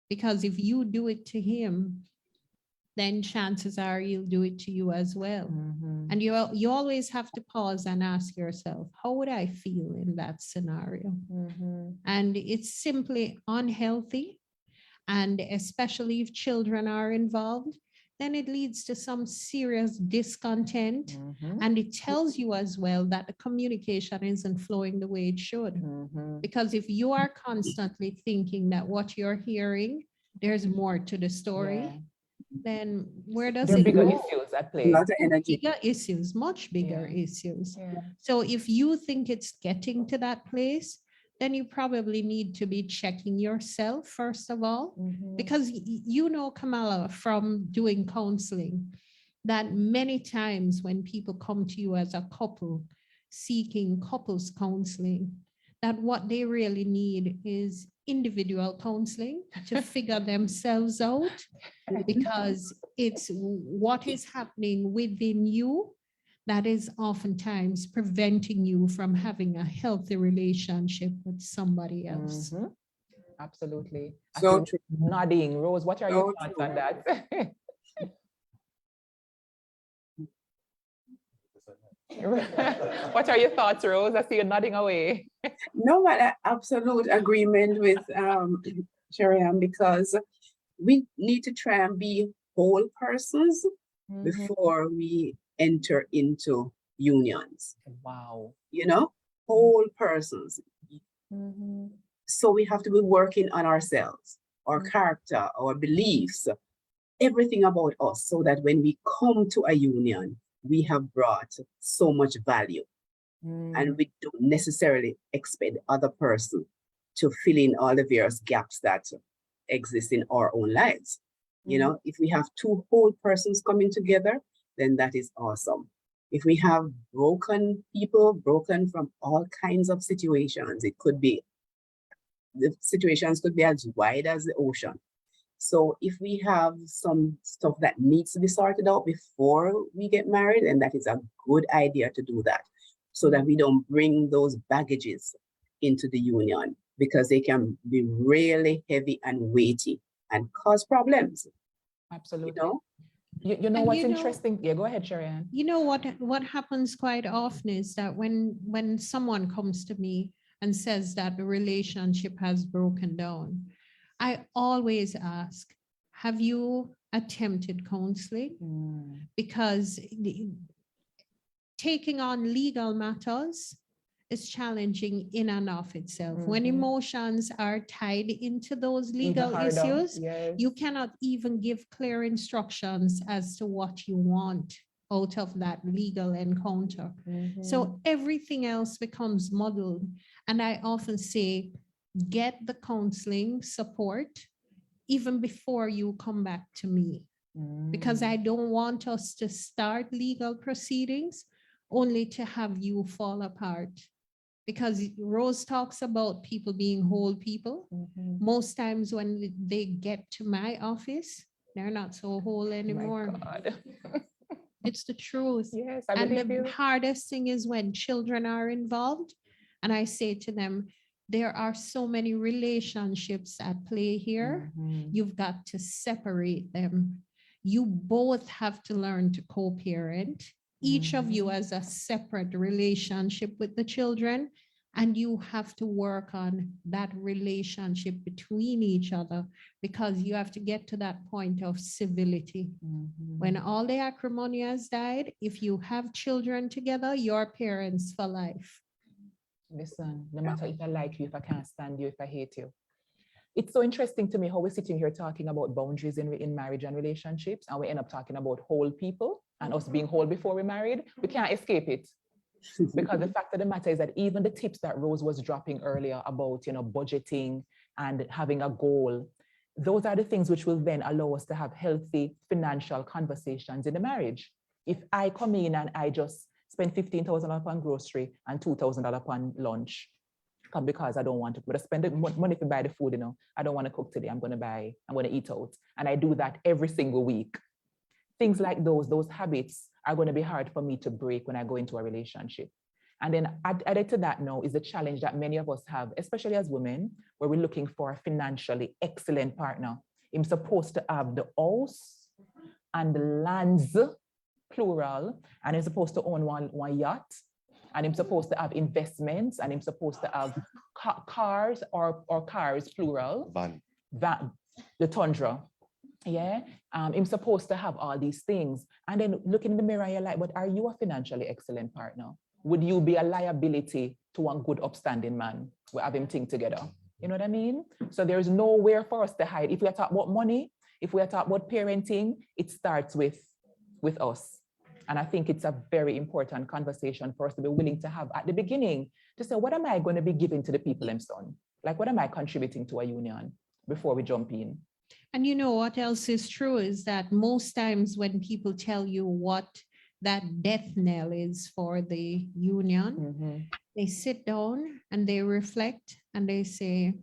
Because if you do it to him, then chances are he'll do it to you as well. And you always have to pause and ask yourself, how would I feel in that scenario? And it's simply unhealthy. And especially if children are involved, then it leads to some serious discontent. And it tells you as well that the communication isn't flowing the way it should. Because if you are constantly thinking that what you're hearing, there's more to the story, then where does there are it bigger go? issues at A play. lot of energy. Bigger issues, much bigger Yeah. issues. Yeah. So if you think it's getting to that place, then you probably need to be checking yourself first of all, because you know, Kamala, from doing counseling, that many times when people come to you as a couple seeking couples counseling, that what they really need is individual counseling to figure themselves out, because it's what is happening within you that is oftentimes preventing you from having a healthy relationship with somebody else. Absolutely. So true. Nodding. Rose, what are your So thoughts true. on that? What are your thoughts, Rose? I see you nodding away. No, but absolute agreement with Shariam, because we need to try and be whole persons before we enter into unions. Wow. You know, whole persons. So we have to be working on ourselves, our character, our beliefs, everything about us, so that when we come to a union, we have brought so much value. And we don't necessarily expect the other person to fill in all the various gaps that exist in our own lives. You know, if we have two whole persons coming together, then that is awesome. If we have broken people, broken from all kinds of situations, the situations could be as wide as the ocean. So if we have some stuff that needs to be sorted out before we get married, then that is a good idea to do that, so that we don't bring those baggages into the union, because they can be really heavy and weighty and cause problems. Absolutely. You know? You know And what's you know- interesting? Yeah, go ahead, Sharianne. You know what happens quite often is that when someone comes to me and says that the relationship has broken down, I always ask, have you attempted counseling? Because taking on legal matters is challenging in and of itself. When emotions are tied into those legal issues, you cannot even give clear instructions as to what you want out of that legal encounter. So everything else becomes muddled. And I often say, get the counseling support even before you come back to me, because I don't want us to start legal proceedings only to have you fall apart. Because Rose talks about people being whole people. Most times when they get to my office, they're not so whole anymore. My God. It's the truth. Yes, I And believe the you. hardest thing is when children are involved. And I say to them, there are so many relationships at play here. You've got to separate them. You both have to learn to co-parent. Each of you has a separate relationship with the children, and you have to work on that relationship between each other, because you have to get to that point of civility. When all the acrimony has died, if you have children together, you're parents for life. Listen, no matter if I like you, if I can't stand you, if I hate you. It's so interesting to me how we're sitting here talking about boundaries in marriage and relationships, and we end up talking about whole people and us being whole before we're married. We can't escape it. Because the fact of the matter is that even the tips that Rose was dropping earlier about, you know, budgeting and having a goal, those are the things which will then allow us to have healthy financial conversations in the marriage. If I come in and I just spend $15,000 upon grocery and $2,000 upon lunch, because I don't want to, but I spend the money to buy the food, you know, I don't want to cook today, I'm going to eat out. And I do that every single week. Things like those habits are going to be hard for me to break when I go into a relationship. And then added to that now is the challenge that many of us have, especially as women, where we're looking for a financially excellent partner. I'm supposed to have the house and the lands, plural, and I'm supposed to own one yacht, and I'm supposed to have investments, and I'm supposed to have cars or cars, plural. Van. The Tundra. Yeah, I'm supposed to have all these things. And then look in the mirror, you're like, but are you a financially excellent partner? Would you be a liability to one good upstanding man? We have him think together. You know what I mean? So there's nowhere for us to hide. If we are talking about money, if we are talking about parenting, it starts with us. And I think it's a very important conversation for us to be willing to have at the beginning to say, what am I going to be giving to the people in son? Like, what am I contributing to a union before we jump in? And you know what else is true is that most times when people tell you what that death knell is for the union, they sit down and they reflect and they say,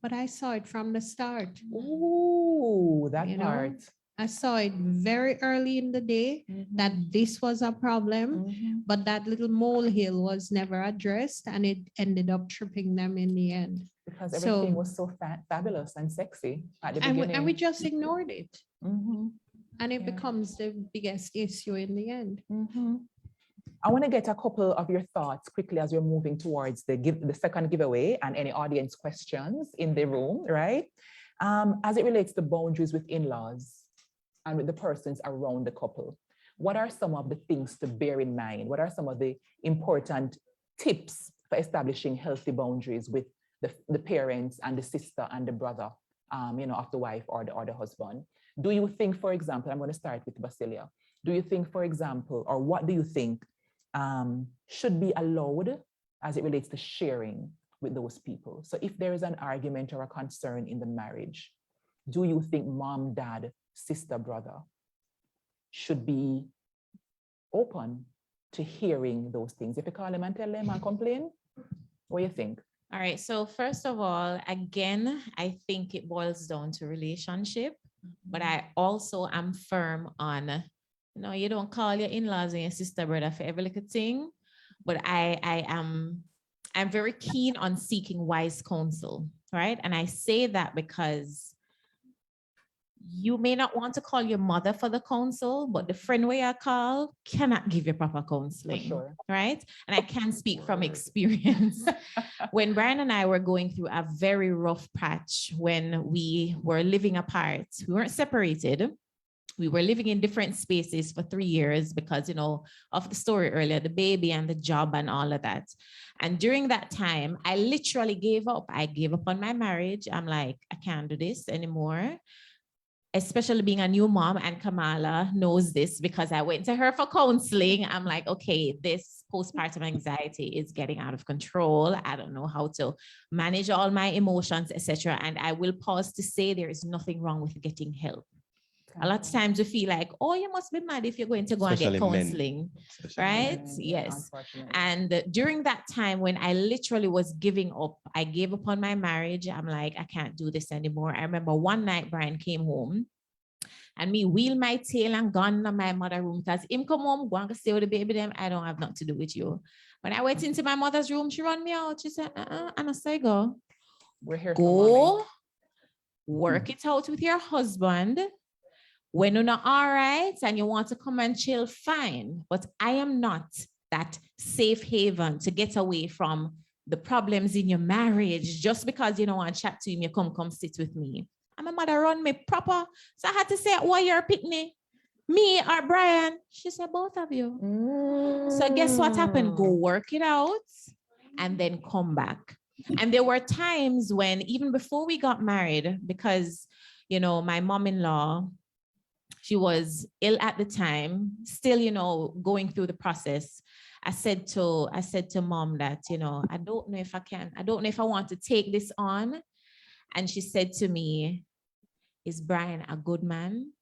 but I saw it from the start. Ooh, that You know? part. I saw it very early in the day that this was a problem, but that little molehill was never addressed and it ended up tripping them in the end. Because everything was so fabulous and sexy at the beginning. And we just ignored it. And it Yeah. becomes the biggest issue in the end. I want to get a couple of your thoughts quickly as we're moving towards the second giveaway and any audience questions in the room, right? As it relates to boundaries with in-laws and with the persons around the couple, what are some of the things to bear in mind? What are some of the important tips for establishing healthy boundaries with the parents and the sister and the brother, of the wife or the husband? Do you think, for example, I'm going to start with Basillia. Do you think, for example, or what do you think should be allowed as it relates to sharing with those people? So if there is an argument or a concern in the marriage, do you think mom, dad, sister, brother should be open to hearing those things? If you call them and tell them and complain, what do you think? All right. So first of all, again, I think it boils down to relationship, but I also am firm on, you don't call your in-laws and your sister, brother for every little thing, but I'm very keen on seeking wise counsel, right? And I say that because you may not want to call your mother for the counsel, but the friend where you call cannot give you proper counseling, sure. Right? And I can speak from experience. When Brian and I were going through a very rough patch when we were living apart, we weren't separated. We were living in different spaces for 3 years because, of the story earlier, the baby and the job and all of that. And during that time, I literally gave up. I gave up on my marriage. I'm like, I can't do this anymore. Especially being a new mom, and Kamala knows this because I went to her for counseling. I'm like, okay, this postpartum anxiety is getting out of control. I don't know how to manage all my emotions, etc. And I will pause to say there is nothing wrong with getting help. A lot of times we feel like, oh, you must be mad if you're going to go and get counseling, right? Yes. And during that time when I literally was giving up, I gave up on my marriage. I'm like, I can't do this anymore. I remember one night Brian came home and me wheel my tail and gone to my mother's room because him come home, go and stay with the baby them. I don't have nothing to do with you. When I went into my mother's room, she run me out. She said, and I say, go. We're here. Go work it out with your husband. When you're not all right and you want to come and chill, fine. But I am not that safe haven to get away from the problems in your marriage. Just because you don't want to chat to him, you come sit with me. And my mother run me proper. So I had to say, why you're picking me or Brian? She said, both of you. So guess what happened? Go work it out and then come back. And there were times when, even before we got married, because, my mom-in-law, she was ill at the time, still, going through the process. I said to mom that, I don't know if I want to take this on. And she said to me, is Brian a good man?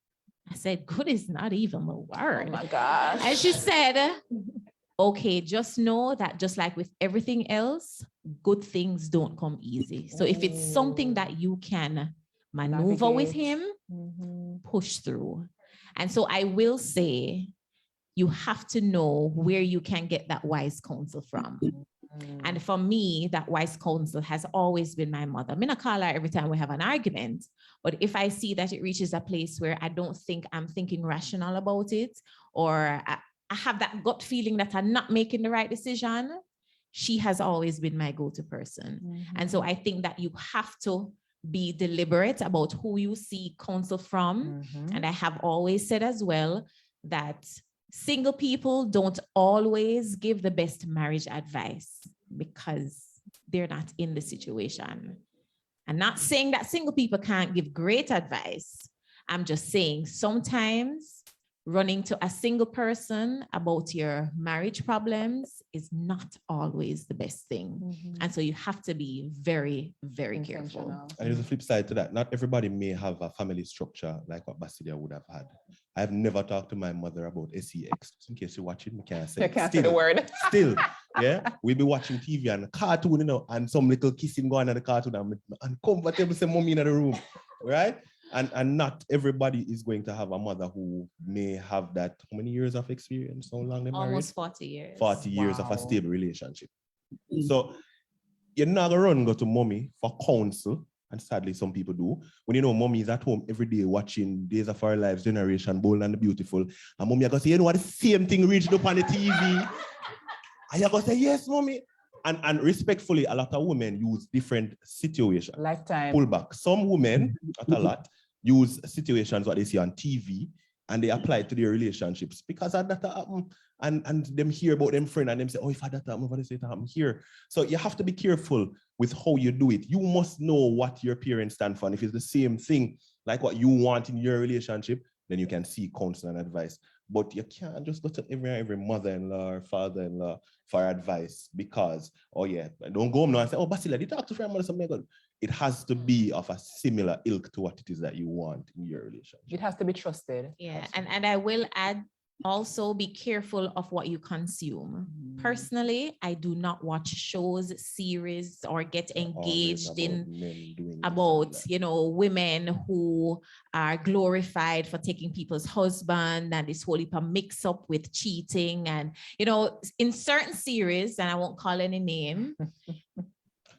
I said, good is not even a word. Oh my gosh. And she said, okay, just know that just like with everything else, good things don't come easy. So if it's something that you can maneuver with him, push through. And so I will say, you have to know where you can get that wise counsel from. And for me, that wise counsel has always been my mother. I'm going to call her every time we have an argument. But if I see that it reaches a place where I don't think I'm thinking rational about it, or I have that gut feeling that I'm not making the right decision, she has always been my go-to person. And so I think that you have to be deliberate about who you seek counsel from. And I have always said as well that single people don't always give the best marriage advice because they're not in the situation. I'm not saying that single people can't give great advice. I'm just saying sometimes running to a single person about your marriage problems is not always the best thing. And so you have to be very, very careful. Intentional. And there's a flip side to that. Not everybody may have a family structure like what Basillia would have had. I've never talked to my mother about sex. In case you're watching, I can't say. You can't say the word. Still, yeah. We'll be watching TV and cartoon, you know, and some little kissing going on in the cartoon and uncomfortable say mommy in the room, right? And not everybody is going to have a mother who may have that. How many years of experience? How long they married? Almost 40 years. 40 years of a Wow. stable relationship. So you're not gonna go to mommy for counsel, and sadly some people do. When you know mommy is at home every day watching Days of Our Lives, Generation, Bold and the Beautiful, and mommy are gonna say, you know what, the same thing reached up on the TV. And you're gonna say, yes, mommy. And respectfully, a lot of women use different situations. Lifetime. Pull back. Some women, not a lot, use situations what they see on TV and they apply it to their relationships because of that happen. And them hear about them friend and them say, oh, if I that happen, what say it happen here. So you have to be careful with how you do it. You must know what your parents stand for. And if it's the same thing, like what you want in your relationship, then you can seek counsel and advice. But you can't just go to every mother-in-law or father-in-law for advice because, oh yeah, don't go home now and say, oh, Basillia, did you talk to friend mother something good? It has to be of a similar ilk to what it is that you want in your relationship. It has to be trusted. Yeah, and I will add, also be careful of what you consume. Personally, I do not watch shows, series, or get engaged in about, you know, women who are glorified for taking people's husband and this whole heap of mix up with cheating. And, you know, in certain series, and I won't call any name.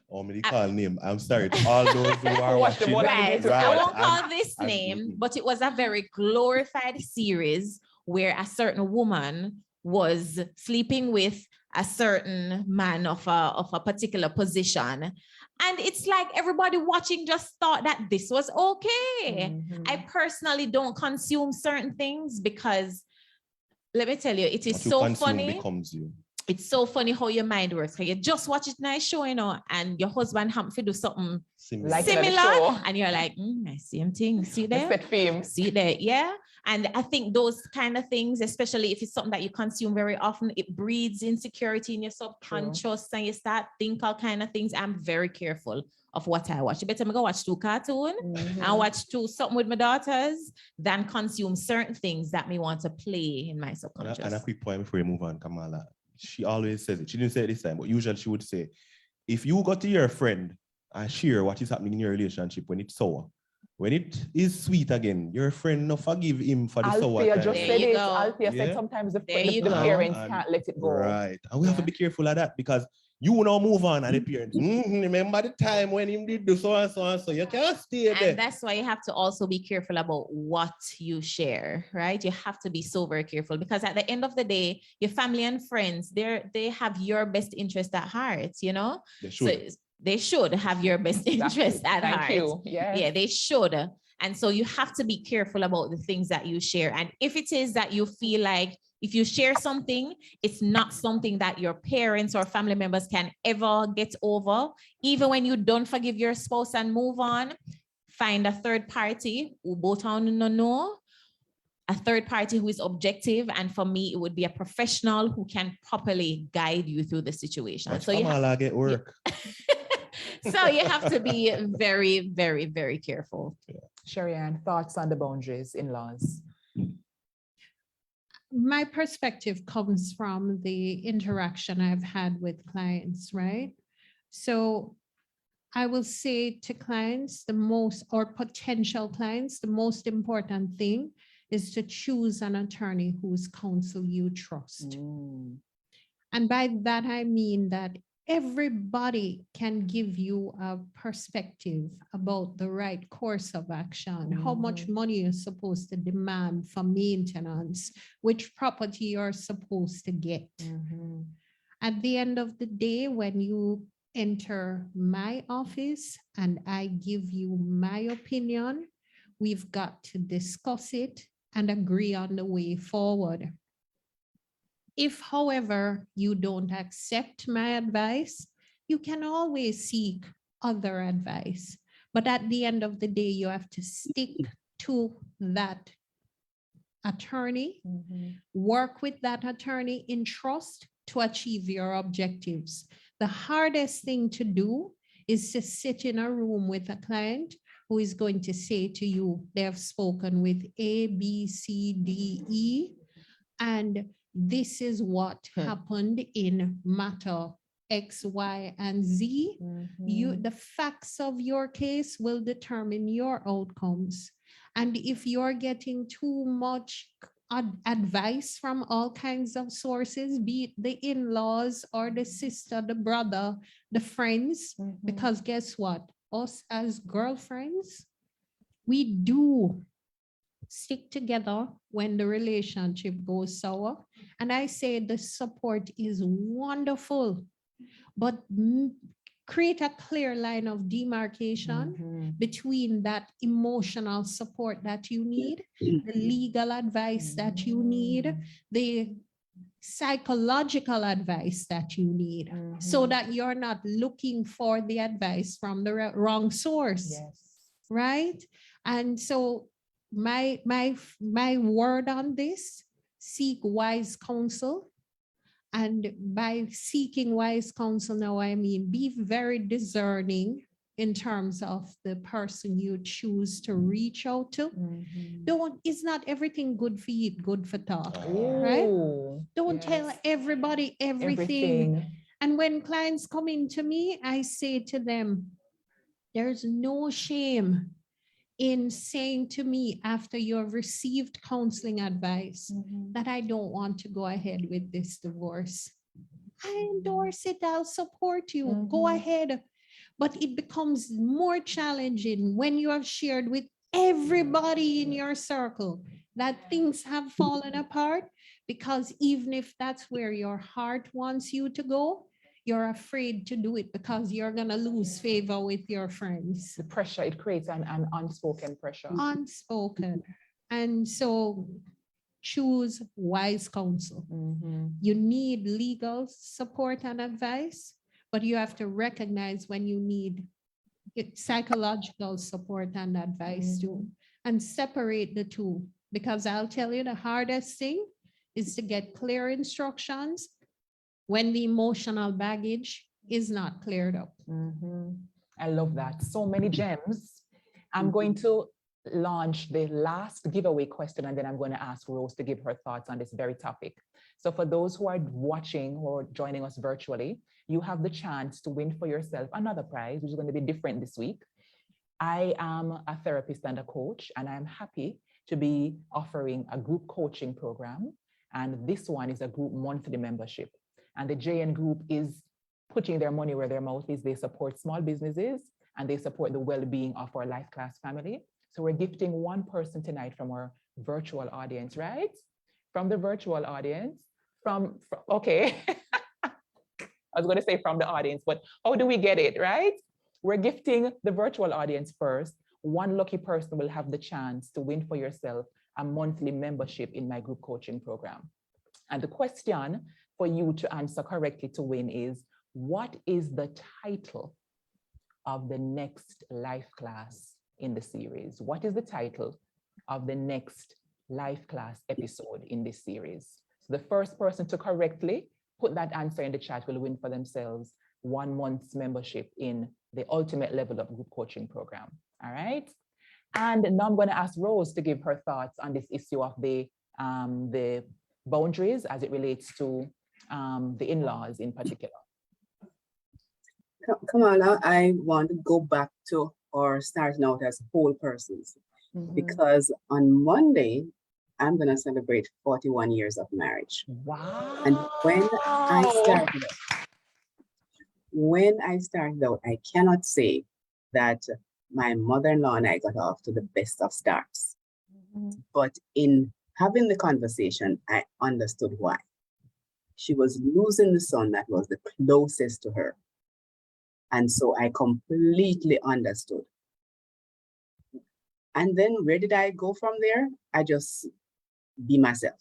Oh, me call name. I'm sorry to all those who are watching. Right. I won't call this name, but it was a very glorified series where a certain woman was sleeping with a certain man of a particular position. And it's like everybody watching just thought that this was okay. I personally don't consume certain things because, let me tell you, it is so funny. Becomes you. It's so funny how your mind works. You just watch it nice show, you know, and your husband happen to do something similar, and you're like, I see him thing. See there? See there, yeah. And I think those kind of things, especially if it's something that you consume very often, it breeds insecurity in your subconscious. And you start think all kind of things. I'm very careful of what I watch. You better go watch 2 cartoons and watch 2 something with my daughters than consume certain things that me want to play in my subconscious. And a quick point before you move on, Kamala. She always says it. She didn't say it this time, but usually she would say, if you go to your friend and share what is happening in your relationship when it's sour, when it is sweet again, your friend no forgive him for the sour Althea time. just said it. Althea said sometimes the parents can't let it go. Right. And we have to be careful of that because you now move on and the parents, remember the time when him did do so and so and so. You can't stay there. And that's why you have to also be careful about what you share, right? You have to be so very careful because at the end of the day, your family and friends, they have your best interest at heart, you know? They should. So they should have your best interest at heart. Thank you. Yeah, they should. And so you have to be careful about the things that you share. And if it is that you feel like if you share something, it's not something that your parents or family members can ever get over, even when you don't forgive your spouse and move on, find a third party who both on know, a third party who is objective. And for me, it would be a professional who can properly guide you through the situation. So you get work. So you have to be very, very, very careful. Sherry-Ann, thoughts on the boundaries in laws? My perspective comes from the interaction I've had with clients, right? So I will say to clients, or potential clients, the most important thing is to choose an attorney whose counsel you trust. And by that, I mean that everybody can give you a perspective about the right course of action, how much money you're supposed to demand for maintenance, which property you're supposed to get. At the end of the day, when you enter my office and I give you my opinion, we've got to discuss it and agree on the way forward. If, however, you don't accept my advice, you can always seek other advice. But at the end of the day, you have to stick to that attorney, Mhm. work with that attorney in trust to achieve your objectives. The hardest thing to do is to sit in a room with a client who is going to say to you, they have spoken with A, B, C, D, E, and this is what happened in matter X, Y, and Z. Mhm. The facts of your case will determine your outcomes. And if you're getting too much advice from all kinds of sources, be it the in-laws or the sister, the brother, the friends, Mhm. because guess what? Us as girlfriends, we do stick together when the relationship goes sour. And I say the support is wonderful, but create a clear line of demarcation Mhm. between that emotional support that you need, the legal advice that you need, the psychological advice that you need, so Mhm. that you're not looking for the advice from the wrong source. Yes. Right? And so my word on this, seek wise counsel. And by seeking wise counsel now, I mean be very discerning in terms of the person you choose to reach out to. Mhm. It's not everything good for eat, good for talk, right? Ooh, Don't tell yes. everybody everything. And when clients come in to me, I say to them, there's no shame in saying to me after you have received counseling advice Mhm. that I don't want to go ahead with this divorce. I endorse it, I'll support you. Go Mhm. ahead. But it becomes more challenging when you have shared with everybody in your circle that things have fallen apart, because even if that's where your heart wants you to go, you're afraid to do it because you're going to lose favor with your friends. The pressure it creates, an unspoken pressure. Unspoken. And so choose wise counsel. Mhm. You need legal support and advice, but you have to recognize when you need psychological support and advice too, and separate the two. Because I'll tell you, the hardest thing is to get clear instructions when the emotional baggage is not cleared up. Mhm. I love that. So many gems. I'm going to launch the last giveaway question, and then I'm going to ask Rose to give her thoughts on this very topic. So for those who are watching or joining us virtually, you have the chance to win for yourself another prize, which is going to be different this week. I am a therapist and a coach, and I'm happy to be offering a group coaching program. And this one is a group monthly membership. And the JN group is putting their money where their mouth is. They support small businesses and they support the well-being of our Life Class family. So we're gifting one person tonight from our virtual audience, right? From the virtual audience, okay. I was going to say from the audience, but how do we get it, right? We're gifting the virtual audience first. One lucky person will have the chance to win for yourself a monthly membership in my group coaching program. And the question for you to answer correctly to win is, what is the title of the next life class in the series? What is the title of the next life class episode in this series? So the first person to correctly put that answer in the chat will win for themselves 1 month's membership in the ultimate level of group coaching program. All right. And now I'm going to ask Rose to give her thoughts on this issue of the boundaries as it relates to the in-laws in particular. Kamala, I want to go back to our starting out as whole persons, because on Monday, I'm going to celebrate 41 years of marriage. Wow. And when I started out, I cannot say that my mother-in-law and I got off to the best of starts. But in having the conversation, I understood why. She was losing the son that was the closest to her. And so I completely understood. And then where did I go from there? I just be myself.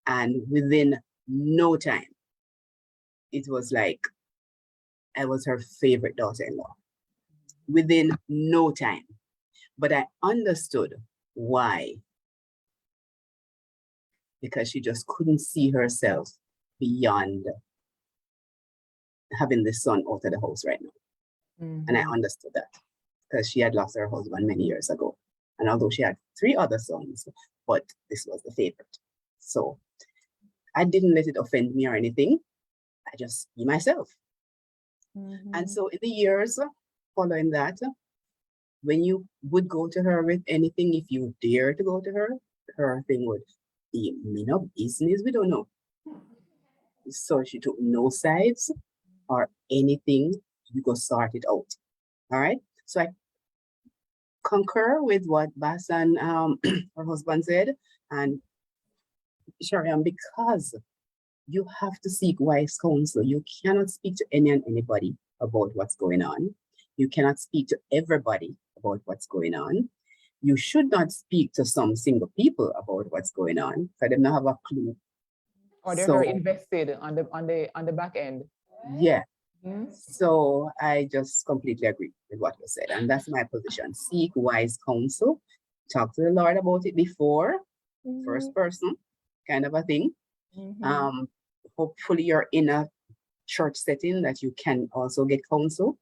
And within no time, it was like I was her favorite daughter-in-law. Within no time. But I understood why because she just couldn't see herself beyond having this son out of the house right now. And I understood that because she had lost her husband many years ago. And although she had 3 other sons, but this was the favorite. So I didn't let it offend me or anything. I just be myself. And so in the years following that, when you would go to her with anything, if you dare to go to her, her thing would be, no business, we don't know. So she took no sides or anything, you go sort it out. All right. So I concur with what Bass and her husband said, and Shariam, because you have to seek wise counsel. You cannot speak to any and anybody about what's going on. You cannot speak to everybody about what's going on. You should not speak to some single people about what's going on, for them not have a clue. Or they're very invested on the back end. Yeah. So I just completely agree with what you said, and that's my position. Seek wise counsel. Talk to the Lord about it before, first person kind of a thing. Hopefully you're in a church setting that you can also get counsel.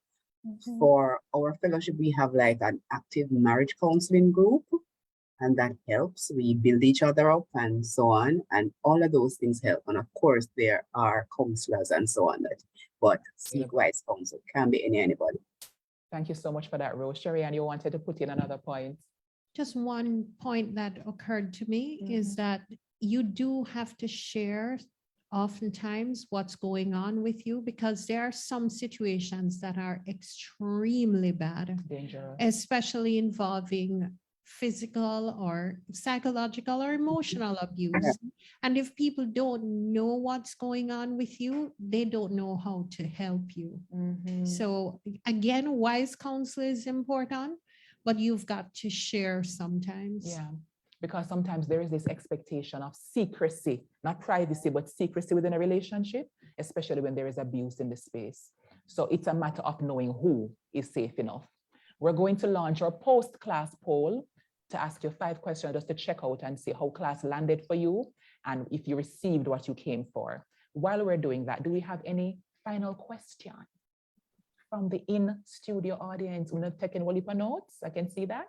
For our fellowship, we have like an active marriage counseling group, and that helps. We build each other up and so on, and all of those things help. And of course, there are counselors and so on. But seek wise counsel, can be anybody. Thank you so much for that, Rose. Sherry, and you wanted to put in another point. Just one point that occurred to me is that you do have to share oftentimes what's going on with you, because there are some situations that are extremely bad, Dangerous. especially involving physical or psychological or emotional abuse. And if people don't know what's going on with you, they don't know how to help you. So again, wise counsel is important, but you've got to share sometimes. Yeah, because sometimes there is this expectation of secrecy, not privacy, but secrecy within a relationship, especially when there is abuse in the space. So it's a matter of knowing who is safe enough. We're going to launch our post-class poll to ask you 5 questions just to check out and see how class landed for you and if you received what you came for. While we're doing that, do we have any final question from the in-studio audience? We're not taking a heap of notes. I can see that.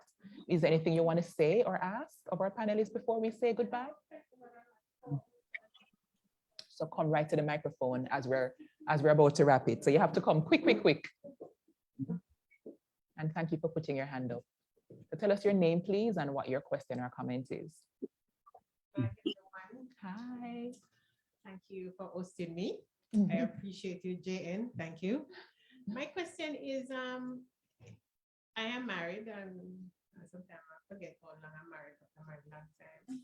Is there anything you want to say or ask of our panelists before we say goodbye? So come right to the microphone as we're about to wrap it. So you have to come quick. And thank you for putting your hand up. So tell us your name, please, and what your question or comment is. Hi, everyone. Hi. Thank you for hosting me. I appreciate you, JN. Thank you. My question is, I am married, and sometimes I forget how long I'm married, but I'm married a long time.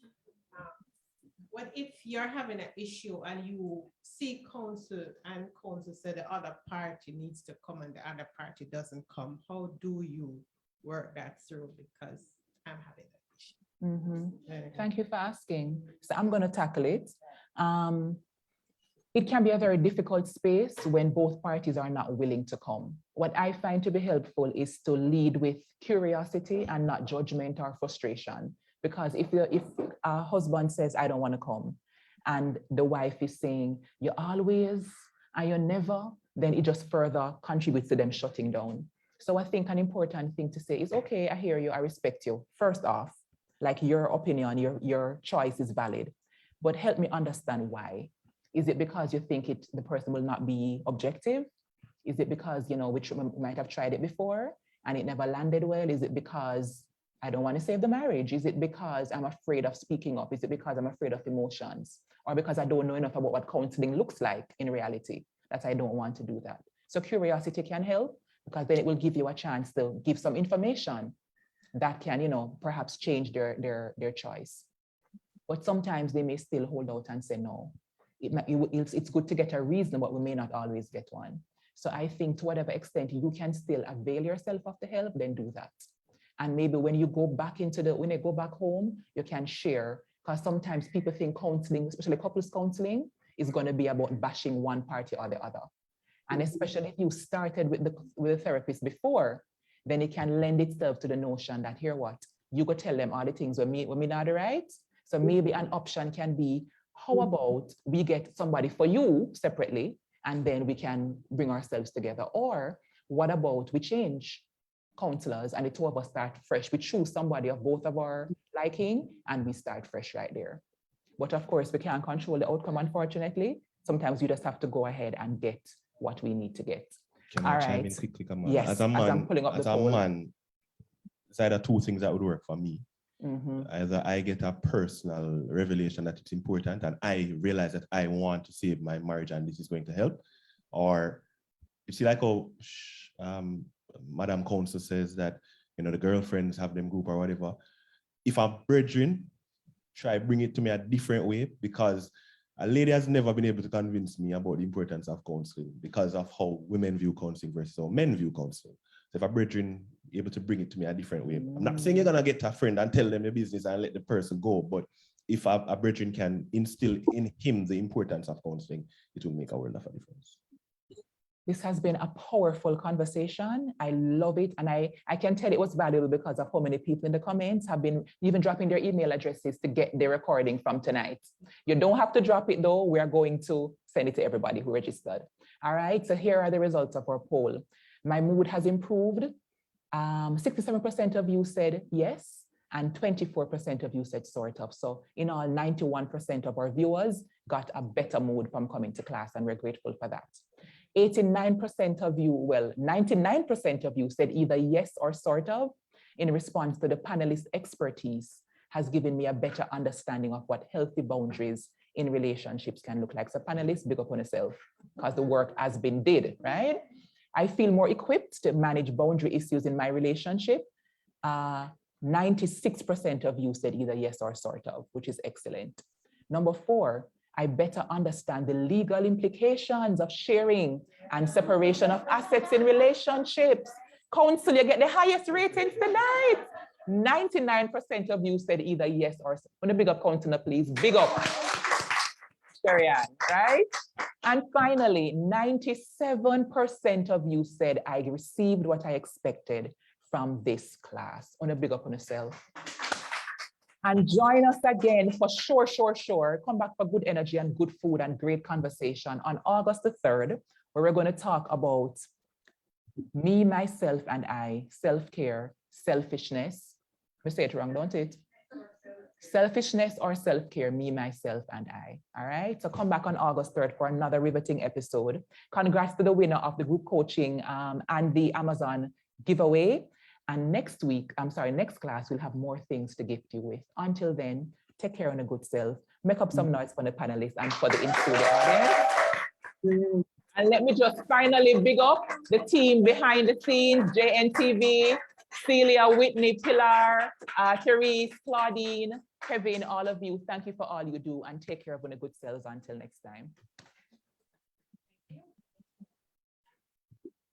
What if you're having an issue and you seek counsel and counsel said the other party needs to come and the other party doesn't come? How do you work that through? Because I'm having that issue. Thank you for asking. So I'm going to tackle it. It can be a very difficult space when both parties are not willing to come. What I find to be helpful is to lead with curiosity and not judgment or frustration. Because if a husband says, I don't want to come, and the wife is saying, you always and you never, then it just further contributes to them shutting down. So I think an important thing to say is, okay, I hear you, I respect you. First off, like your opinion, your choice is valid, but help me understand why. Is it because you think the person will not be objective? Is it because, we might have tried it before and it never landed well? Is it because I don't want to save the marriage? Is it because I'm afraid of speaking up? Is it because I'm afraid of emotions? Or because I don't know enough about what counseling looks like in reality, that I don't want to do that? So curiosity can help, because then it will give you a chance to give some information that can, perhaps change their choice. But sometimes they may still hold out and say no. It's good to get a reason, but we may not always get one. So I think to whatever extent you can still avail yourself of the help, then do that. And maybe when you go back when they go back home, you can share, because sometimes people think counseling, especially couples counseling, is going to be about bashing one party or the other. And especially if you started with the therapist before, then it can lend itself to the notion that, you go tell them all the things when me not right. So maybe an option can be, how about we get somebody for you separately, and then we can bring ourselves together? Or what about we change counselors and the two of us start fresh? We choose somebody of both of our liking and we start fresh right there. But of course, we can't control the outcome, unfortunately. Sometimes you just have to go ahead and get what we need to get. Can All I chime in right. quickly, Kamala? Yes, As a man, I'm pulling up the poll. it's either two things that would work for me. Mhm. Either I get a personal revelation that it's important and I realize that I want to save my marriage and this is going to help. Or you see, like how Madam Counsel says that, you know, the girlfriends have them group or whatever. If I'm brethren, try bring it to me a different way, because a lady has never been able to convince me about the importance of counseling because of how women view counseling versus how men view counseling. So if a brethren able to bring it to me a different way, I'm not saying you're gonna get a friend and tell them your business and let the person go, but if a brethren can instill in him the importance of counseling, it will make a world of a difference. This has been a powerful conversation. I love it. And I can tell it was valuable because of how many people in the comments have been even dropping their email addresses to get their recording from tonight. You don't have to drop it though. We are going to send it to everybody who registered. All right, so here are the results of our poll. My mood has improved. 67% of you said yes, and 24% of you said sort of. So in all, 91% of our viewers got a better mood from coming to class, and we're grateful for that. 89% of you, well, 99% of you said either yes or sort of, in response to the panelists' expertise has given me a better understanding of what healthy boundaries in relationships can look like. So panelists, big up on yourself, because the work has been did, right? I feel more equipped to manage boundary issues in my relationship. 96% of you said either yes or sort of, which is excellent. Number 4, I better understand the legal implications of sharing and separation of assets in relationships. Counsel, you get the highest ratings tonight. 99% of you said either yes or, want to big up counselor, please, big up. Sherry Ann, right? And finally, 97% of you said I received what I expected from this class. Want to big up on yourself. And join us again for sure. Come back for good energy and good food and great conversation on August the 3rd, where we're going to talk about me, myself, and I, self-care, selfishness. We say it wrong, don't it? Selfishness or self-care, me, myself, and I. All right. So come back on August 3rd for another riveting episode. Congrats to the winner of the group coaching and the Amazon giveaway. And next class, we'll have more things to gift you with. Until then, take care of a good self. Make up some noise for the panelists and for the in-studio audience. And let me just finally big up the team behind the scenes, JNTV, Celia, Whitney, Pilar, Therese, Claudine, Kevin, all of you. Thank you for all you do, and take care of a good selves until next time.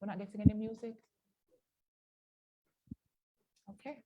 We're not getting any music? Okay.